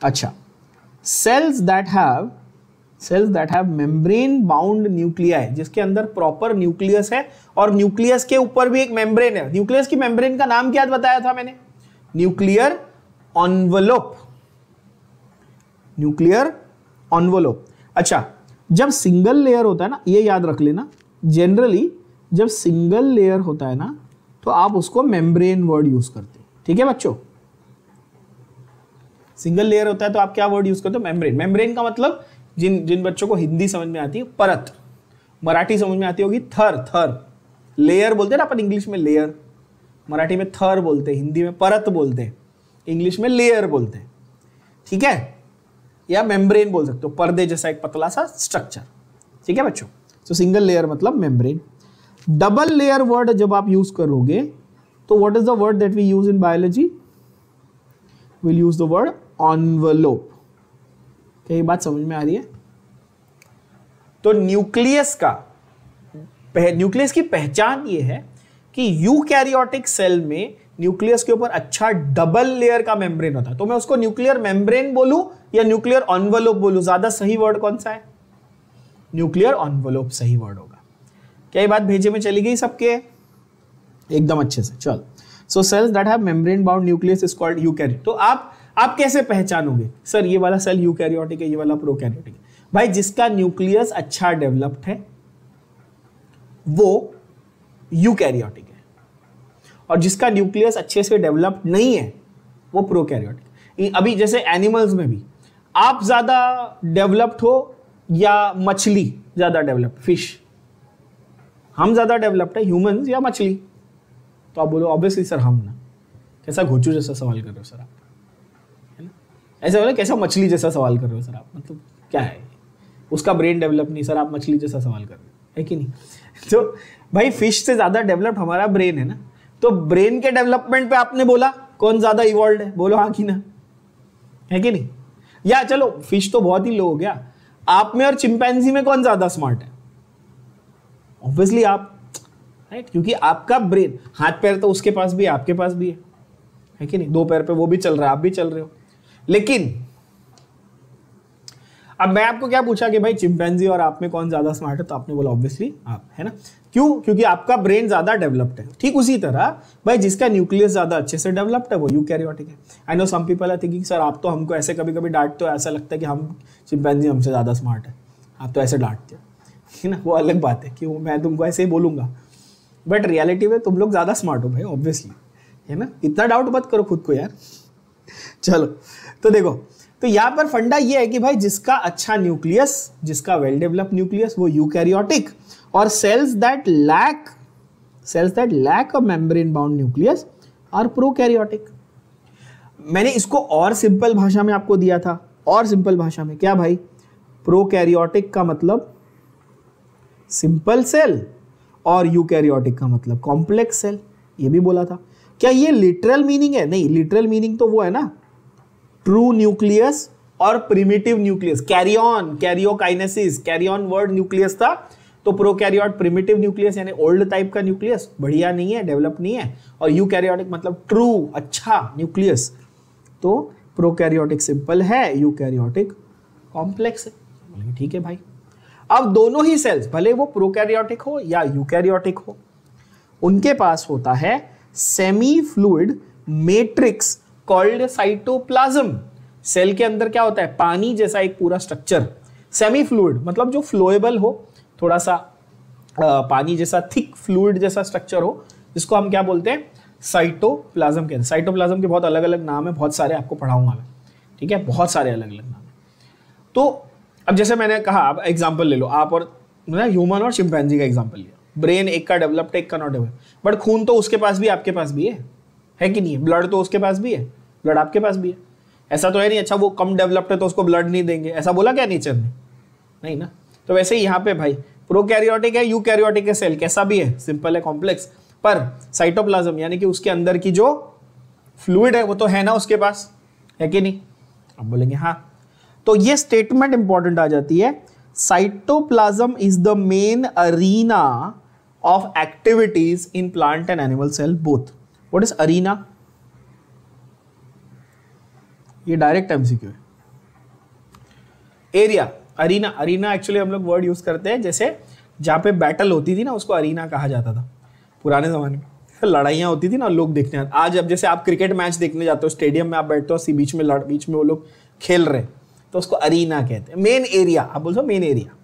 अच्छा, cells that have membrane bound nuclei, जिसके अंदर प्रॉपर न्यूक्लियस है और न्यूक्लियस के ऊपर भी एक मेम्ब्रेन है। न्यूक्लियस की मेम्ब्रेन का नाम क्या बताया था मैंने? Nuclear envelope. Nuclear envelope. अच्छा, जब सिंगल लेयर होता है ना, ये याद रख लेना, जनरली जब सिंगल लेयर होता है ना तो आप उसको मेम्ब्रेन वर्ड यूज करते हो, ठीक है बच्चों? सिंगल लेयर होता है तो आप क्या वर्ड यूज करते हो? मेम्ब्रेन। मेम्ब्रेन का मतलब जिन बच्चों को हिंदी समझ में आती है परत, मराठी समझ में आती होगी थर। लेयर बोलते हैं ना अपन इंग्लिश में, लेयर, मराठी में थर बोलते हैं, हिंदी में परत बोलते हैं, इंग्लिश में लेयर बोलते हैं, ठीक है? या मेम्ब्रेन बोल सकते हो, पर्दे जैसा एक पतला सा स्ट्रक्चर, ठीक है बच्चों? तो सिंगल लेयर मतलब मेम्ब्रेन। डबल लेयर वर्ड जब आप यूज करोगे तो what is the word that we use in biology? Will use the word envelope. क्या ये बात समझ में आ रही है? तो न्यूक्लियस की पहचान ये है कि यूकैरियोटिक सेल में न्यूक्लियस के ऊपर अच्छा डबल लेयर का मेम्ब्रेन होता है। तो मैं उसको न्यूक्लियर मेम्ब्रेन बोलूं या न्यूक्लियर एनवलप बोलूं, ज्यादा सही वर्ड कौन सा है? न्यूक्लियर एनवलप सही वर्ड होगा। क्या ये बात भेजे में चली गई सबके? एकदम अच्छे से। चल, so cells that have membrane bound nucleus is called eukaryote. तो आप कैसे पहचानोगे? सर ये वाला सेल यूकैरियोटिक है, ये वाला प्रोकैरियोटिक है। भाई जिसका न्यूक्लियस अच्छा डेवलप्ड है वो यूकैरियोटिक है, और जिसका न्यूक्लियस अच्छे से डेवलप्ड नहीं है वो प्रोकैरियोटिक। अभी जैसे एनिमल्स में भी आप ज्यादा डेवलप्ड हो या मछली ज्यादा डेवलप्ड? फिश, हम ज्यादा डेवलप्ड है, ह्यूमंस या मछली? तो आप बोलो ऑब्वियसली सर हम ना। कैसा घोचू जैसा सवाल कर रहे हो सर आप, है ना? ऐसा बोले कैसा मछली जैसा सवाल कर रहे हो सर आप, मतलब क्या है? उसका ब्रेन डेवलप नहीं सर, आप मछली जैसा सवाल कर रहे हो, है कि नहीं? तो भाई फिश से ज्यादा डेवलप्ड हमारा ब्रेन है ना, तो ब्रेन के डेवलपमेंट पे आपने बोला कौन ज्यादा इवॉल्व है? बोलो हाँ कि ना, है कि नहीं? या चलो फिश तो बहुत ही लो हो गया, आप में और चिंपैंजी में कौन ज्यादा स्मार्ट है? ऑब्वियसली आप, राइट? क्योंकि आपका ब्रेन, हाथ पैर तो उसके पास भी है, आपके पास भी है कि नहीं? 2 पैर पे वो भी चल रहा है, आप भी चल रहे हो। लेकिन अब मैं आपको क्या पूछा कि भाई चिंपैंजी और आप में कौन ज्यादा स्मार्ट है, तो आपने बोला ऑब्वियसली आप, है ना? क्यों? क्योंकि आपका ब्रेन ज्यादा डेवलप्ड है। ठीक उसी तरह भाई जिसका न्यूक्लियस ज्यादा अच्छे से डेवलप्ड है वो यूकैरियोटिक है। I know some people are thinking sir आप तो हमको ऐसे कभी कभी डांटते हो, ऐसा लगता है कि हम चिंपैंजी हमसे ज्यादा स्मार्ट है, आप तो ऐसे डांटते हो, है ना? वो अलग बात है कि मैं तुमको ऐसे ही बोलूंगा, बट रियलिटी में तुम लोग ज्यादा स्मार्ट हो भाई, ऑब्वियसली, है ना? इतना डाउट मत करो खुद को यार। चलो तो देखो, तो यहां पर फंडा ये है कि भाई जिसका अच्छा न्यूक्लियस, जिसका वेल डेवलप्ड न्यूक्लियस वो यूकैरियोटिक, और cells that lack a membrane bound nucleus are prokaryotic. मैंने इसको और सिंपल भाषा में आपको दिया था, और सिंपल भाषा में क्या भाई? प्रोकैरियोटिक का मतलब सिंपल सेल और यूकैरियोटिक का मतलब कॉम्प्लेक्स सेल, ये भी बोला था। क्या ये लिटरल मीनिंग है? नहीं, लिटरल मीनिंग तो वो है ना ट्रू न्यूक्लियस और primitive nucleus. Karyokinesis, karyon word nucleus था, तो प्रोकैरियोट प्रिमिटिव न्यूक्लियस यानी ओल्ड टाइप का न्यूक्लियस, बढ़िया नहीं है, डेवलप नहीं है, और यूकैरियोटिक मतलब ट्रू अच्छा न्यूक्लियस। तो प्रोकैरियोटिक सिंपल है, यूकैरियोटिक कॉम्प्लेक्स है। ठीक है भाई। अब दोनों ही सेल्स भले वो प्रोकैरियोटिक हो या यूकैरियोटिक हो, उनके पास होता है semi fluid matrix called cytoplasm. Cell के अंदर क्या होता है? पानी जैसा एक पूरा स्ट्रक्चर। सेमी फ्लूइड मतलब जो फ्लोएबल हो, थोड़ा सा पानी जैसा थिक फ्लूइड जैसा स्ट्रक्चर हो, जिसको हम क्या बोलते हैं? साइटोप्लाज्म कहते हैं। साइटोप्लाज्म के बहुत अलग अलग नाम है, बहुत सारे आपको पढ़ाऊंगा मैं, ठीक है? बहुत सारे अलग अलग नाम है। तो अब जैसे मैंने कहा, अब एग्जाम्पल ले लो, आप और ह्यूमन और चिंपैंजी का एग्जाम्पल लिया, ब्रेन एक का डेवलप्ड एक का नॉट डेवलप्ड, बट खून तो उसके पास भी आपके पास भी है कि नहीं? ब्लड तो उसके पास भी है, ब्लड आपके पास भी है। ऐसा तो है नहीं अच्छा वो कम डेवलप्ड है तो उसको ब्लड नहीं देंगे, ऐसा बोला क्या नेचर ने? नहीं ना। तो वैसे ही यहाँ पे भाई प्रोकैरियोटिक है, यूकैरियोटिक है सेल, कैसा भी है, सिंपल है, कॉम्प्लेक्स, पर साइटोप्लाज्म यानी कि उसके अंदर की जो फ्लूइड है वो तो है ना उसके पास, है कि नहीं? अब बोलेंगे हाँ। तो ये स्टेटमेंट इंपॉर्टेंट आ जाती है, cytoplasm is the main arena of activities in plant and animal cell both. What is arena? ये डायरेक्ट एमसीक्यू है। एरिया, अरीना, अरीना एक्चुअली हम लोग वर्ड यूज करते हैं जैसे जहाँ पे बैटल होती थी ना उसको अरीना कहा जाता था पुराने जमाने में। लड़ाइयाँ होती थी ना, लोग देखने आते। आज अब जैसे आप क्रिकेट मैच देखने जाते हो, स्टेडियम में आप बैठते हो, बीच में वो लोग खेल रहे, तो उसको अरीना कहते हैं। मेन एरिया, आप बोल दो मेन एरिया।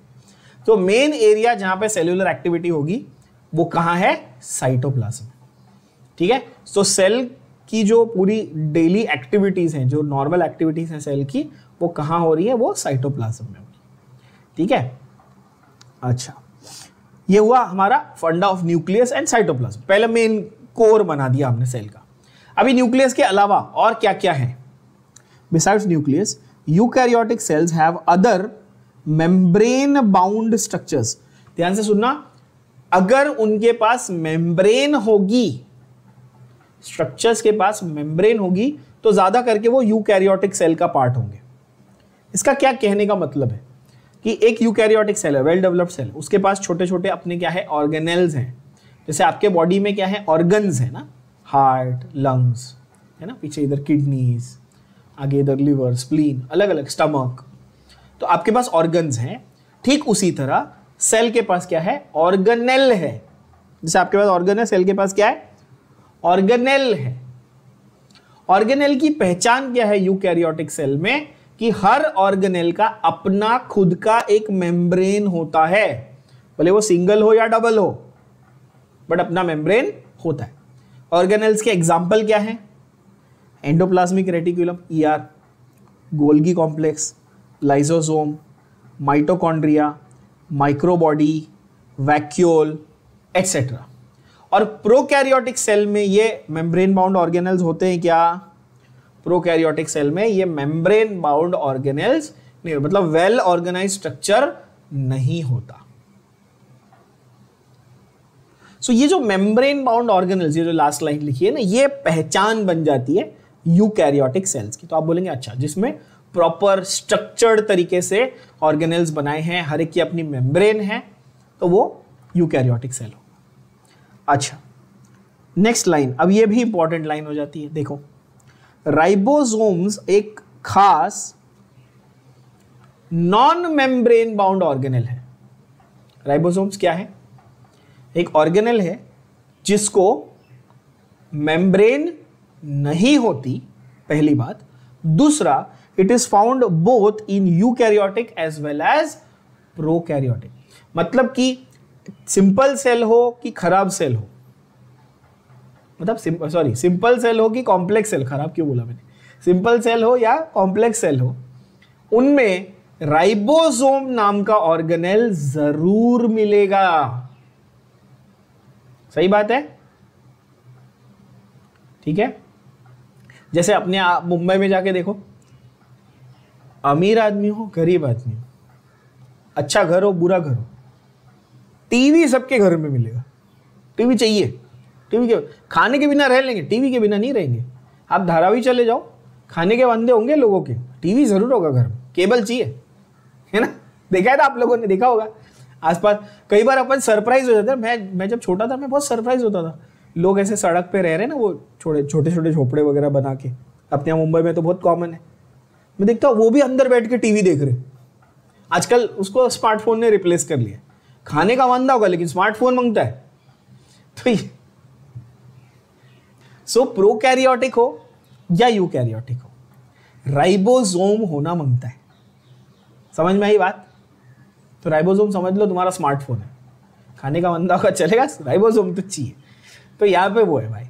तो मेन एरिया जहाँ पे सेल्यूलर एक्टिविटी होगी वो कहाँ है? साइटोप्लाज्म। ठीक है, तो सेल की जो पूरी डेली एक्टिविटीज हैं, जो नॉर्मल एक्टिविटीज हैं सेल की, वो कहाँ हो रही है? वो साइटोप्लाज्म में हो रही है। ठीक है, अच्छा, ये हुआ हमारा फंडा ऑफ न्यूक्लियस एंड साइटोप्लाज्म। पहले मेन कोर बना दिया हमने सेल का। अभी न्यूक्लियस के अलावा और क्या क्या है? Besides nucleus, eukaryotic cells have other membrane bound structures. ध्यान से सुनना, अगर उनके पास मेम्ब्रेन होगी, स्ट्रक्चर्स के पास मेम्ब्रेन होगी, तो ज्यादा करके वो यूकैरियोटिक सेल का पार्ट होंगे। इसका क्या कहने का मतलब है कि एक यूकैरियोटिक सेल है, वेल डेवलप्ड सेल, उसके पास छोटे छोटे अपने क्या है? ऑर्गेनेल्स हैं। जैसे आपके बॉडी में क्या है? ऑर्गन्स है ना, हार्ट, लंग्स है ना, पीछे इधर किडनीज, आगे इधर लिवर, स्प्लीन, अलग अलग, स्टमक, तो आपके पास ऑर्गन्स हैं। ठीक उसी तरह सेल के पास क्या है? ऑर्गेनेल है। जैसे आपके पास ऑर्गन है, सेल के पास क्या है? ऑर्गेनेल है। ऑर्गेनेल की पहचान क्या है यूकैरियोटिक सेल में? कि हर ऑर्गेनेल का अपना खुद का एक मेम्ब्रेन होता है, भले वो सिंगल हो या डबल हो, बट अपना मेम्ब्रेन होता है। ऑर्गेनेल्स के एग्जाम्पल क्या है? Endoplasmic reticulum, ER, Golgi complex, lysosome, mitochondria, microbody, vacuole, etcetera. और प्रोकैरियोटिक सेल में ये मेम्ब्रेन बाउंड ऑर्गेनेल्स होते हैं क्या? प्रोकैरियोटिक सेल में ये मेम्ब्रेन बाउंड ऑर्गेनेल्स नहीं, मतलब वेल ऑर्गेनाइज्ड स्ट्रक्चर नहीं होता। सो ये जो मेम्ब्रेन बाउंड ऑर्गेनेल्स, ये जो लास्ट लाइन लिखी है ना, ये पहचान बन जाती है यूकैरियोटिक सेल्स की। तो आप बोलेंगे अच्छा, जिसमें प्रॉपर स्ट्रक्चर्ड तरीके से ऑर्गेनेल्स बनाए हैं, हर एक की अपनी मेम्ब्रेन है, तो वो यूकैरियोटिक सेल हो। अच्छा, नेक्स्ट लाइन, अब ये भी इंपॉर्टेंट लाइन हो जाती है। देखो, राइबोसोम्स एक खास नॉन मेम्ब्रेन बाउंड ऑर्गेनेल है। राइबोसोम्स क्या है? एक ऑर्गेनेल है जिसको मेम्ब्रेन नहीं होती, पहली बात। दूसरा, it is found both in eukaryotic as well as prokaryotic. मतलब कि सिंपल सेल हो कि खराब सेल हो, मतलब सिंपल सेल हो कि कॉम्प्लेक्स सेल, खराब क्यों बोला मैंने, सिंपल सेल हो या कॉम्प्लेक्स सेल हो, उनमें राइबोसोम नाम का ऑर्गेनेल जरूर मिलेगा। सही बात है? ठीक है, जैसे अपने आप मुंबई में जाके देखो, अमीर आदमी हो, गरीब आदमी हो, अच्छा घर हो, बुरा घर हो, टीवी सबके घर में मिलेगा। टीवी चाहिए, टीवी के खाने के बिना रह लेंगे, टीवी के बिना नहीं रहेंगे। आप धारावी चले जाओ, खाने के वांदे होंगे लोगों के, टीवी जरूर होगा घर में, केबल चाहिए, है ना? देखा है ना, आप लोगों ने देखा होगा आसपास। कई बार अपन सरप्राइज हो जाते हैं। मैं जब छोटा था, मैं बहुत सरप्राइज होता था, लोग ऐसे सड़क पे रह रहे हैं ना, वो छोटे छोटे झोपड़े वगैरह बना के, अपने यहाँ मुंबई में तो बहुत कॉमन है। मैं देखता हूँ वो भी अंदर बैठ के टीवी देख रहे। आजकल उसको स्मार्टफोन ने रिप्लेस कर लिया। खाने का वांदा होगा लेकिन स्मार्टफोन मांगता है। तो सो प्रोकैरियोटिक हो या यूकैरियोटिक हो, राइबोसोम होना मांगता है। समझ में आई बात? तो राइबोसोम समझ लो तुम्हारा स्मार्टफोन है, खाने का वांदा होगा चलेगा, राइबोसोम तो चाहिए। तो यहाँ पे वो है भाई।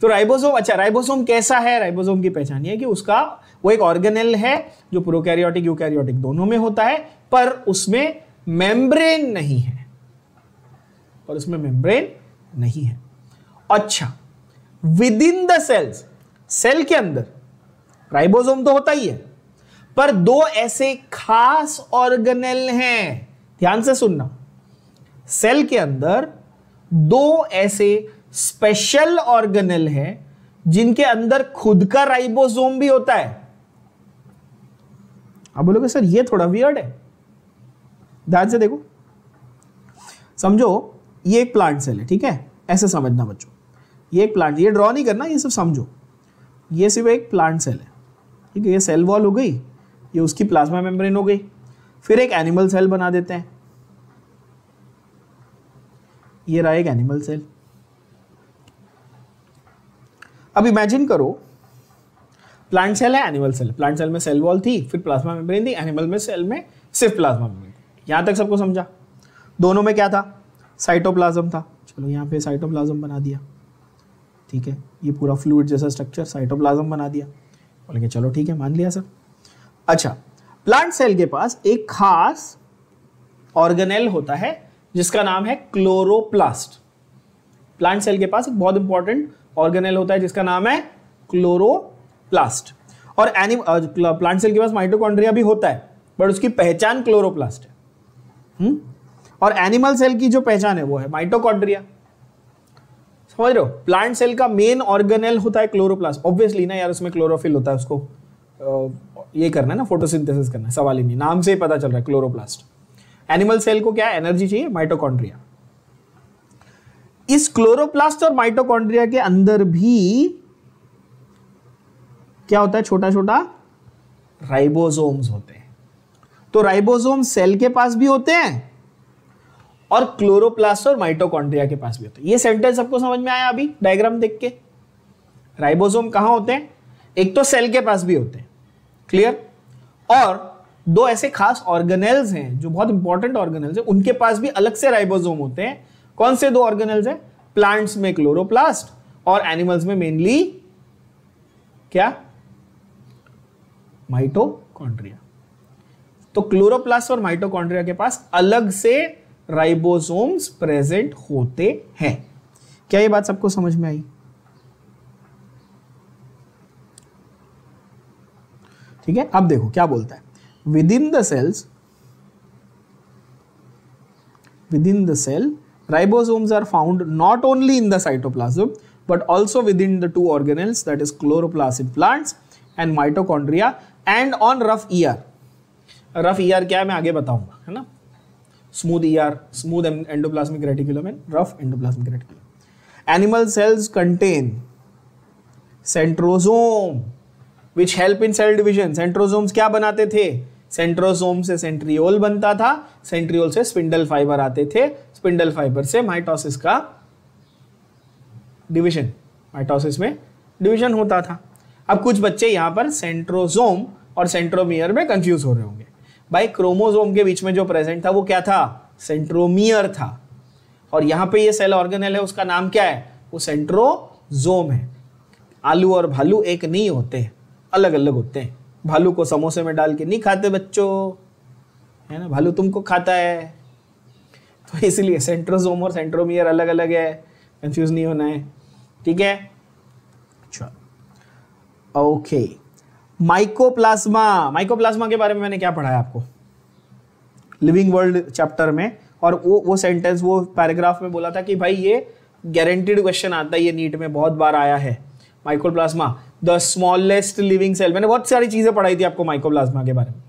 तो राइबोसोम, अच्छा राइबोसोम कैसा है? राइबोसोम की पहचान है कि उसका वो एक ऑर्गेनेल है जो प्रोकैरियोटिक यूकैरियोटिक दोनों में होता है, पर उसमें मेम्ब्रेन नहीं है, और उसमें मेम्ब्रेन नहीं है। अच्छा, within the cells, cell के अंदर राइबोसोम तो होता ही है, पर दो ऐसे खास ऑर्गेनेल हैं, ध्यान से सुनना। सेल के अंदर दो ऐसे स्पेशल ऑर्गेनेल हैं जिनके अंदर खुद का राइबोसोम भी होता है। आप बोलोगे सर ये थोड़ा वियर्ड है। ध्यान से देखो, समझो ये एक प्लांट सेल है, ठीक है? ऐसे समझना बच्चों, ये एक प्लांट, ये ड्रॉ नहीं करना, ये सिर्फ समझो, ये सिर्फ एक प्लांट सेल है, ठीक है। ये सेल वॉल हो गई, ये उसकी प्लाज्मा मेम्ब्रेन हो गई। फिर एक एनिमल सेल बना देते हैं, ये रहा एक एनिमल सेल। अब इमेजिन करो प्लांट सेल है, एनिमल सेल। प्लांट सेल में सेल वॉल थी, फिर प्लाज्मा मेम्ब्रेन थी, एनिमल में सेल में सिर्फ प्लाज्मा मेम्ब्रेन। यहां तक सबको समझा? दोनों में क्या था? साइटोप्लाज्म था। चलो यहाँ पे साइटोप्लाज्म बना दिया, ठीक है। ये पूरा फ्लूइड जैसा स्ट्रक्चर साइटोप्लाज्म बना दिया। बोलेंगे चलो ठीक है, मान लिया सर। अच्छा, प्लांट सेल के पास एक खास ऑर्गेनेल होता है जिसका नाम है क्लोरोप्लास्ट। प्लांट सेल के पास एक बहुत इंपॉर्टेंट ऑर्गेनेल होता है जिसका नाम है क्लोरोप्लास्ट। और प्लांट सेल के पास माइटोकॉन्ड्रिया भी होता है, बट उसकी पहचान क्लोरोप्लास्ट है। और एनिमल सेल की जो पहचान है वो है माइटोकॉन्ड्रिया। समझ रहे हो? प्लांट सेल का मेन ऑर्गेनेल होता है क्लोरोप्लास्ट। ऑब्वियसली ना यार, उसमें क्लोरोफिल होता है, उसको ये करना है ना, फोटोसिंथेसिस करना है, सवाल ही नहीं, नाम से ही पता चल रहा है क्लोरोप्लास्ट। एनिमल सेल को क्या एनर्जी चाहिए? माइटोकॉन्ड्रिया। इस क्लोरोप्लास्ट और माइटोकॉन्ड्रिया के अंदर भी क्या होता है? छोटा छोटा राइबोसोम्स होते हैं। तो राइबोसोम सेल के पास भी होते हैं और क्लोरोप्लास्ट और माइटोकॉन्ड्रिया के पास भी होते हैं। ये सेंटेंस सबको समझ में आया अभी डायग्राम देख के? राइबोसोम कहां होते हैं? एक तो सेल के पास भी होते हैं, क्लियर। और दो ऐसे खास ऑर्गेनेल्स हैं जो बहुत इंपॉर्टेंट ऑर्गेनेल्स हैं, उनके पास भी अलग से राइबोसोम होते हैं। कौन से दो ऑर्गेनेल्स हैं? प्लांट्स में क्लोरोप्लास्ट और एनिमल्स में मेनली क्या? माइटोकॉन्ड्रिया। तो क्लोरोप्लास्ट और माइटोकॉन्ड्रिया के पास अलग से राइबोसोम्स प्रेजेंट होते हैं। क्या ये बात सबको समझ में आई? ठीक है। अब देखो क्या बोलता है, within the cell ribosomes are found not only in the cytoplasm but also within the two organelles, that is chloroplast in plants and mitochondria, and on rough ER. rough ER क्या है मैं आगे बताऊंगा, है ना। smooth ER, smooth endoplasmic reticulum and rough endoplasmic reticulum. Animal cells contain centrosome which help in cell division. centrosomes क्या बनाते थे? सेंट्रोसोम से सेंट्रियोल बनता था, सेंट्रियोल से स्पिंडल फाइबर आते थे, स्पिंडल फाइबर से माइटोसिस का डिवीजन, माइटोसिस में डिवीजन होता था। अब कुछ बच्चे यहां पर सेंट्रोसोम और सेंट्रोमियर में कंफ्यूज हो रहे होंगे। भाई क्रोमोसोम के बीच में जो प्रेजेंट था वो क्या था? सेंट्रोमियर था। और यहां पे ये सेल ऑर्गेनेल है, उसका नाम क्या है? वो सेंट्रोसोम है। आलू और भालू एक नहीं होते, अलग अलग होते हैं। भालू को समोसे में डाल के नहीं खाते बच्चों, है ना, भालू तुमको खाता है। तो इसलिए सेंट्रोसोम और सेंट्रोमियर अलग अलग है, कंफ्यूज नहीं होना है, ठीक है। चलो ओके, माइकोप्लाज्मा के बारे में मैंने क्या पढ़ाया आपको लिविंग वर्ल्ड चैप्टर में, और वो सेंटेंस, वो पैराग्राफ में बोला था कि भाई ये गारंटीड क्वेश्चन आता है, ये नीट में बहुत बार आया है। Mycoplasma the smallest living cell, मैंने बहुत सारी चीजें पढ़ाई थी आपको माइकोप्लाज्मा के बारे में।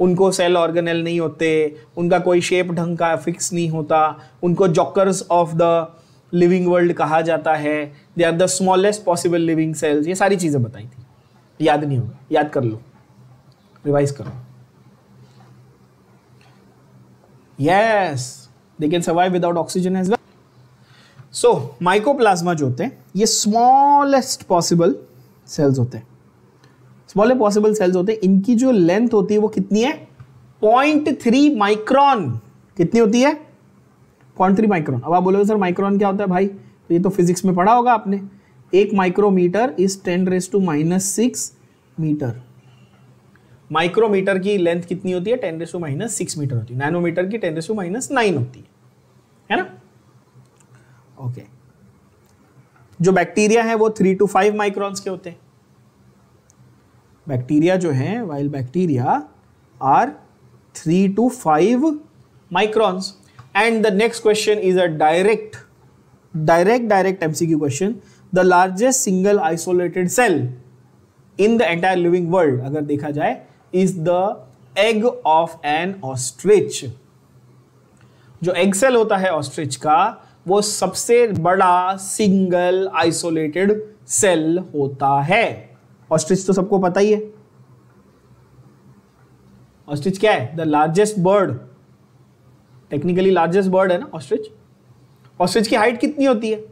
उनको सेल ऑर्गेनेल नहीं होते, उनका कोई शेप ढंग का फिक्स नहीं होता, उनको jokers of the living world कहा जाता है, they are the smallest possible living cells, ये सारी चीजें बताई थी। याद नहीं होगा, याद कर लो, रिवाइज करो। Yes, they can survive without oxygen as well. So mycoplasma जो होते हैं ये स्मॉलेस्ट पॉसिबल सेल्स होते हैं, स्मॉलेस्ट पॉसिबल सेल्स होते हैं। इनकी जो लेंथ होती है वो कितनी है? 0.3 माइक्रोन। कितनी होती है? 0.3 माइक्रोन। अब आप बोलोगे सर माइक्रोन क्या होता है भाई? तो ये तो फिजिक्स में पढ़ा होगा आपने। 1 माइक्रोमीटर इज 10⁻⁻⁶ मीटर। माइक्रोमीटर की लेंथ कितनी होती है? 10⁻⁻⁶ मीटर होती है। नैनोमीटर की 10⁻⁹ होती है ना। ओके, जो बैक्टीरिया है वो 3 to 5 माइक्रॉन्स के होते हैं। बैक्टीरिया जो हैं, while bacteria are 3 to 5 microns. And the next question is a direct MCQ question. The largest single isolated cell in the entire living world, अगर देखा जाए, is the egg of an ostrich. जो egg cell होता है ostrich का, वो सबसे बड़ा सिंगल आइसोलेटेड सेल होता है। ऑस्ट्रिच तो सबको पता ही है। ऑस्ट्रिच क्या है? The largest bird, technically largest bird है ना ऑस्ट्रिच। ऑस्ट्रिच की हाइट कितनी होती है?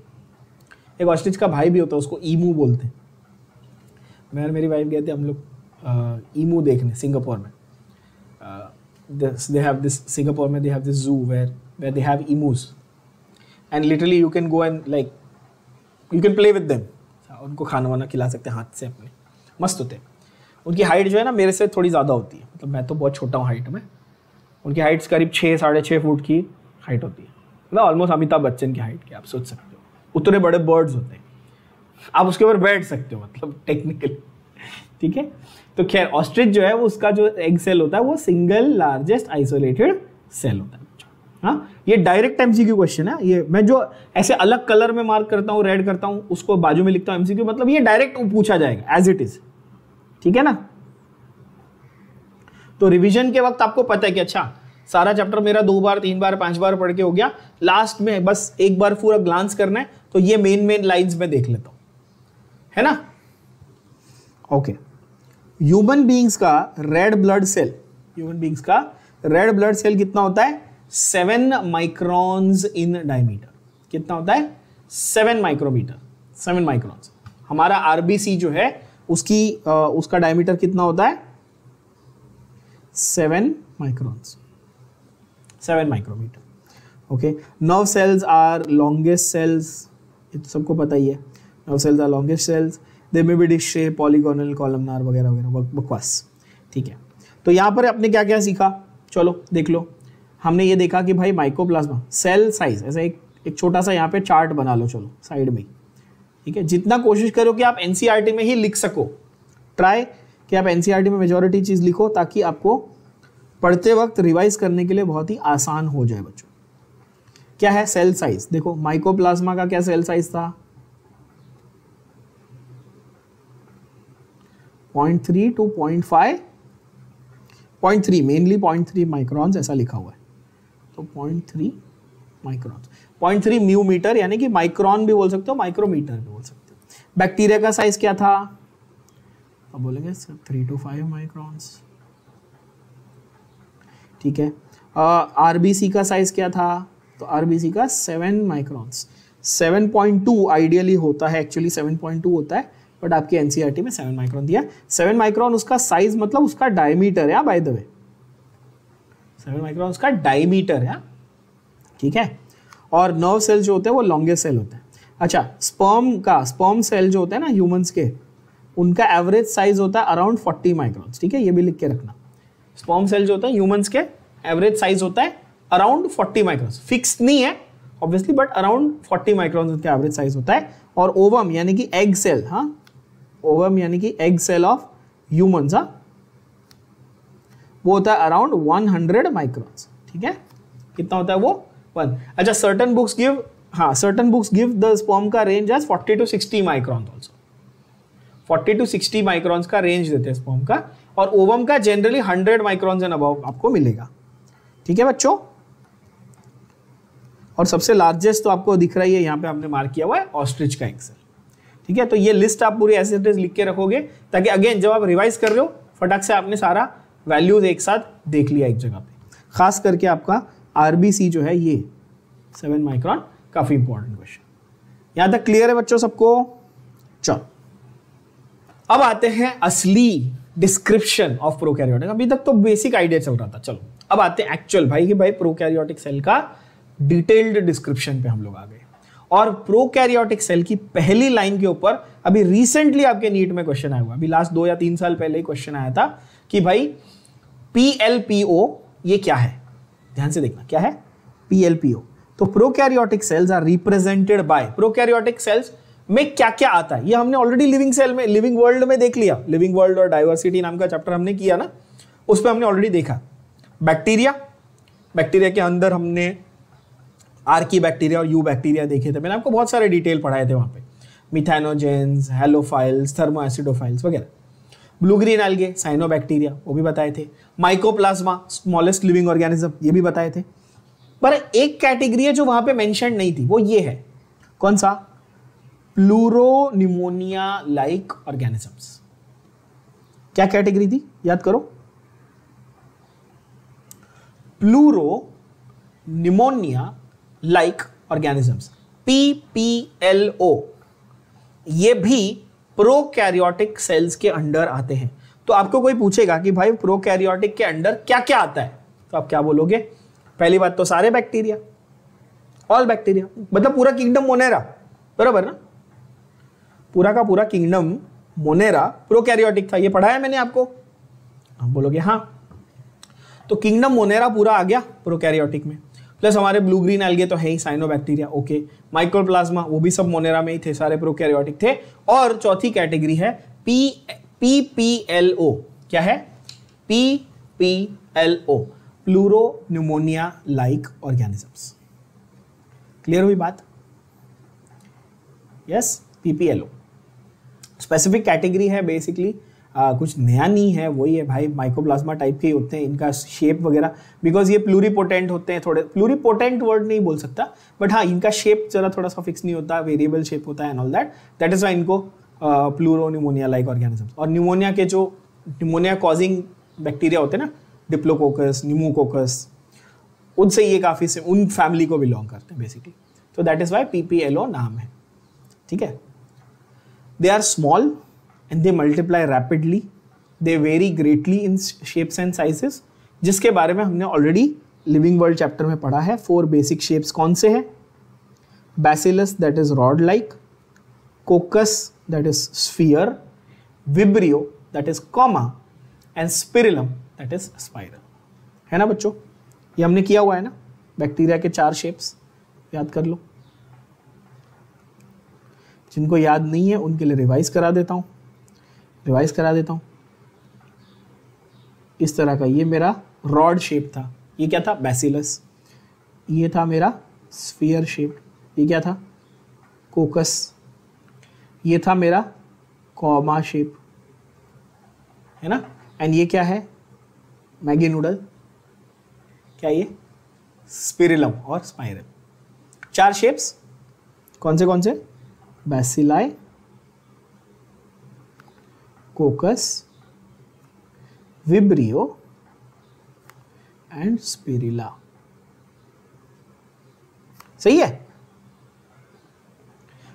एक ऑस्ट्रिच का भाई भी होता है, उसको ईमू बोलते हैं। मैं और मेरी वाइफ गए थे हम लोग ईमू देखने सिंगापुर में। they have this Singapore में they have this zoo where they have emus and literally you can go and like you can play with them। उनको खाना वाना खिला सकते हैं हाथ से अपने, मस्त होते हैं। उनकी हाइट जो है ना मेरे से थोड़ी ज़्यादा होती है, मतलब मैं तो बहुत छोटा हूँ हाइट में। उनकी हाइट करीब 6-6.5 फुट की हाइट होती है, मतलब ऑलमोस्ट अमिताभ बच्चन की हाइट की, आप सोच सकते हो। उतने बड़े बर्ड्स होते हैं, आप उसके ऊपर बैठ सकते हो मतलब टेक्निकली, ठीक है। तो खैर ऑस्ट्रिच जो है वो उसका जो एग सेल होता है वो सिंगल लार्जेस्ट आइसोलेटेड सेल होता है। हाँ, ये डायरेक्ट एमसीक्यू क्वेश्चन है। ये मैं जो ऐसे अलग कलर में मार्क करता हूँ, रेड करता हूँ, उसको बाजू में लिखता हूँ एमसीक्यू, मतलब ये डायरेक्ट पूछा जाएगा एज इट इज, ठीक है ना। तो रिवीजन के वक्त आपको पता है कि अच्छा सारा चैप्टर मेरा 2 बार 3 बार 5 बार पढ़ के हो गया, लास्ट में बस एक बार पूरा ग्लांस करना है, तो ये मेन लाइंस में देख लेता हूं, है ना। ओके, ह्यूमन बीइंग्स का red blood cell, human beings का रेड ब्लड सेल कितना होता है? 7 माइक्रॉन्स इन डायमीटर। कितना होता है? 7 माइक्रोमीटर, 7 माइक्रॉन्स। हमारा आरबीसी जो है उसका डायमीटर कितना होता है? 7 microns, 7 micrometer. Okay, nerve cells are longest cells, ये तो सबको पता ही है। Nerve cells are longest cells, they may be disc shape, polygonal, columnar वगैरह वगैरह, बकवास, ठीक है। तो यहाँ पर आपने क्या क्या सीखा, चलो देख लो। हमने ये देखा कि भाई माइकोप्लाज्मा सेल साइज, ऐसा एक छोटा सा यहाँ पे चार्ट बना लो, चलो साइड में, ठीक है। जितना कोशिश करो कि आप एनसीईआरटी में ही लिख सको, ट्राई कि आप एनसीईआरटी में मेजॉरिटी चीज़ लिखो, ताकि आपको पढ़ते वक्त रिवाइज करने के लिए बहुत ही आसान हो जाए बच्चों। क्या है सेल साइज? देखो माइकोप्लाज्मा का क्या सेल साइज था? 0.3 to 0.5, 0.3 मेनली 0.3 माइक्रॉन्स ऐसा लिखा हुआ है, तो 0.3 माइक्रॉन्स, 0.3 म्यू मीटर, यानी कि माइक्रॉन भी बोल सकते हो, माइक्रोमीटर भी बोल सकते हो। बैक्टीरिया का साइज क्या था? अब बोलेंगे 3 to 5 माइक्रॉन्स, ठीक है। आरबीसी का साइज क्या था? तो आरबीसी का 7 माइक्रॉन्स, 7.2 आइडियली होता है, एक्चुअली 7.2 होता है, बट आपकी एनसीईआरटी में 7 माइक्रॉन दिया। 7 माइक्रॉन उसका साइज, मतलब उसका डायमीटर है, बाय द वे 7 माइक्रॉन उसका डायमीटर है, ठीक है। और नर्व सेल जो होते हैं वो लॉन्गेस्ट सेल होते हैं। अच्छा, स्पर्म सेल जो होते हैं ना ह्यूमंस के, उनका एवरेज साइज होता है अराउंड 40 माइक्रॉन, ठीक है, ये भी लिख के रखना। स्पर्म सेल जो होता है ह्यूमंस के, एवरेज साइज होता है अराउंड 40 माइक्रॉन, फिक्स नहीं है ऑब्वियसली, बट अराउंड 40 माइक्रॉन उनका एवरेज साइज होता है। और ओवम यानी कि एग सेल, हाँ, ओवम यानी कि एग सेल ऑफ ह्यूमंस, हाँ, वो होता है अराउंड 100 माइक्रॉन्स, ठीक है। कितना होता है वो? 1। अच्छा, certain books give the sperm का range as 40 to 60 micron also, 40 to 60 microns का रेंज देते हैं स्पर्म का, और ओवम का जनरली 100 माइक्रॉन्स एंड अबव आपको मिलेगा, ठीक है बच्चों। और सबसे लार्जेस्ट तो आपको दिख रही है यहाँ पे, आपने मार्क किया हुआ है ऑस्ट्रिच का एग सेल, ठीक है। तो ये लिस्ट आप पूरी ऐसे लिख के रखोगे, ताकि अगेन जब आप रिवाइज कर रहे हो फटाक से आपने सारा वैल्यूज एक साथ देख लिया एक जगह पे। खास करके आपका आरबीसी जो है ये 7 माइक्रॉन, काफी इंपॉर्टेंट क्वेश्चन। यहां तक क्लियर है बच्चों सबको? चलो अब आते हैं असली डिस्क्रिप्शन ऑफ प्रोकैरियोटिक। अभी तक तो बेसिक आइडिया चल रहा था, चलो अब आते हैं एक्चुअल भाई कि भाई प्रोकैरियोटिक सेल का डिटेल्ड डिस्क्रिप्शन पे हम लोग आ गए। और प्रोकैरियोटिक सेल की पहली लाइन के ऊपर अभी रिसेंटली आपके नीट में क्वेश्चन आया हुआ, अभी लास्ट 2 या 3 साल पहले ही क्वेश्चन आया था कि भाई PLPO ये क्या है? ध्यान से देखना, क्या है PLPO? तो prokaryotic cells are represented by, prokaryotic cells में क्या क्या आता है ये हमने ऑलरेडी लिविंग सेल में, लिविंग वर्ल्ड में देख लिया। लिविंग वर्ल्ड और डाइवर्सिटी नाम का चैप्टर हमने किया ना, उस पर हमने ऑलरेडी देखा। बैक्टीरिया, बैक्टीरिया के अंदर हमने आर्की बैक्टीरिया और यू बैक्टीरिया देखे थे, मैंने आपको बहुत सारे डिटेल पढ़ाए थे वहां पे, मिथेनोजेंस, हेलोफाइल्स, थर्मोएसिडोफाइल्स वगैरह। ब्लू ग्रीन एल्गे, साइनोबैक्टीरिया, वो भी बताए थे। माइकोप्लाज्मा, स्मॉलेस्ट लिविंग ऑर्गेनिज्म, ये भी बताए थे। पर एक कैटेगरी है जो वहां पे मेंशन नहीं थी, वो ये है, कौन सा? Pleuropneumonia like organisms. क्या कैटेगरी थी, याद करो? Pleuropneumonia like organisms, PPLO। ये भी प्रोकैरियोटिक सेल्स के अंडर आते हैं। तो आपको कोई पूछेगा कि भाई प्रोकैरियोटिक के अंडर क्या क्या आता है, तो आप क्या बोलोगे? पहली बात तो सारे बैक्टीरिया, ऑल बैक्टीरिया, मतलब पूरा किंगडम मोनेरा, बराबर ना? पूरा का पूरा किंगडम मोनेरा प्रोकैरियोटिक था, ये पढ़ा है मैंने आपको। आप बोलोगे हाँ, तो किंगडम मोनेरा पूरा आ गया प्रोकैरियोटिक में, प्लस हमारे ब्लू ग्रीन एल्गे तो है ही, साइनोबैक्टीरिया, ओके, माइक्रोप्लाज्मा वो भी सब मोनेरा में ही थे, सारे प्रोकैरियोटिक थे। और चौथी कैटेगरी है PPLO। क्या है? PPLO, pleuropneumonia like organisms. Clear हुई बात? यस, PPLO स्पेसिफिक कैटेगरी है बेसिकली, कुछ नया नहीं है, वही है भाई, माइकोप्लाज्मा टाइप के ही होते हैं, इनका शेप वगैरह, बिकॉज ये प्लूरीपोटेंट होते हैं, थोड़े प्लूरीपोटेंट वर्ड नहीं बोल सकता, बट हाँ इनका शेप जरा थोड़ा सा फिक्स नहीं होता, वेरिएबल शेप होता है and all that is why इनको प्लूरोनिमोनिया लाइक ऑर्गेनिजम्स। और न्यूमोनिया के जो न्यूमोनिया कॉजिंग बैक्टीरिया होते हैं ना, डिप्लोकोकस, न्यूमोकोकस, उनसे ये काफी से उन फैमिली को बिलोंग करते हैं बेसिकली, तो दैट इज वाई PPLO नाम है। ठीक है, they are small and they multiply rapidly, they vary greatly in shapes and sizes, जिसके बारे में हमने ऑलरेडी लिविंग वर्ल्ड चैप्टर में पढ़ा है। 4 बेसिक शेप्स कौन से हैं? Bacillus that is rod like, कोकस that is sphere, vibrio that is comma, and spirillum that is spiral. है ना बच्चों, ये हमने किया हुआ है ना, बैक्टीरिया के 4 शेप्स याद कर लो। जिनको याद नहीं है उनके लिए रिवाइज करा देता हूँ, इस तरह का ये मेरा रॉड शेप था, ये क्या था? बैसिलस। ये था मेरा स्फीयर शेप, ये क्या था? कोकस। ये था मेरा कॉमा शेप, है ना? एंड ये क्या है? Maggi noodle. क्या ये? स्पिरिलम और स्पाइरल। 4 शेप्स कौन से? Bacilli, कोकस, vibrio and spirilla. सही है?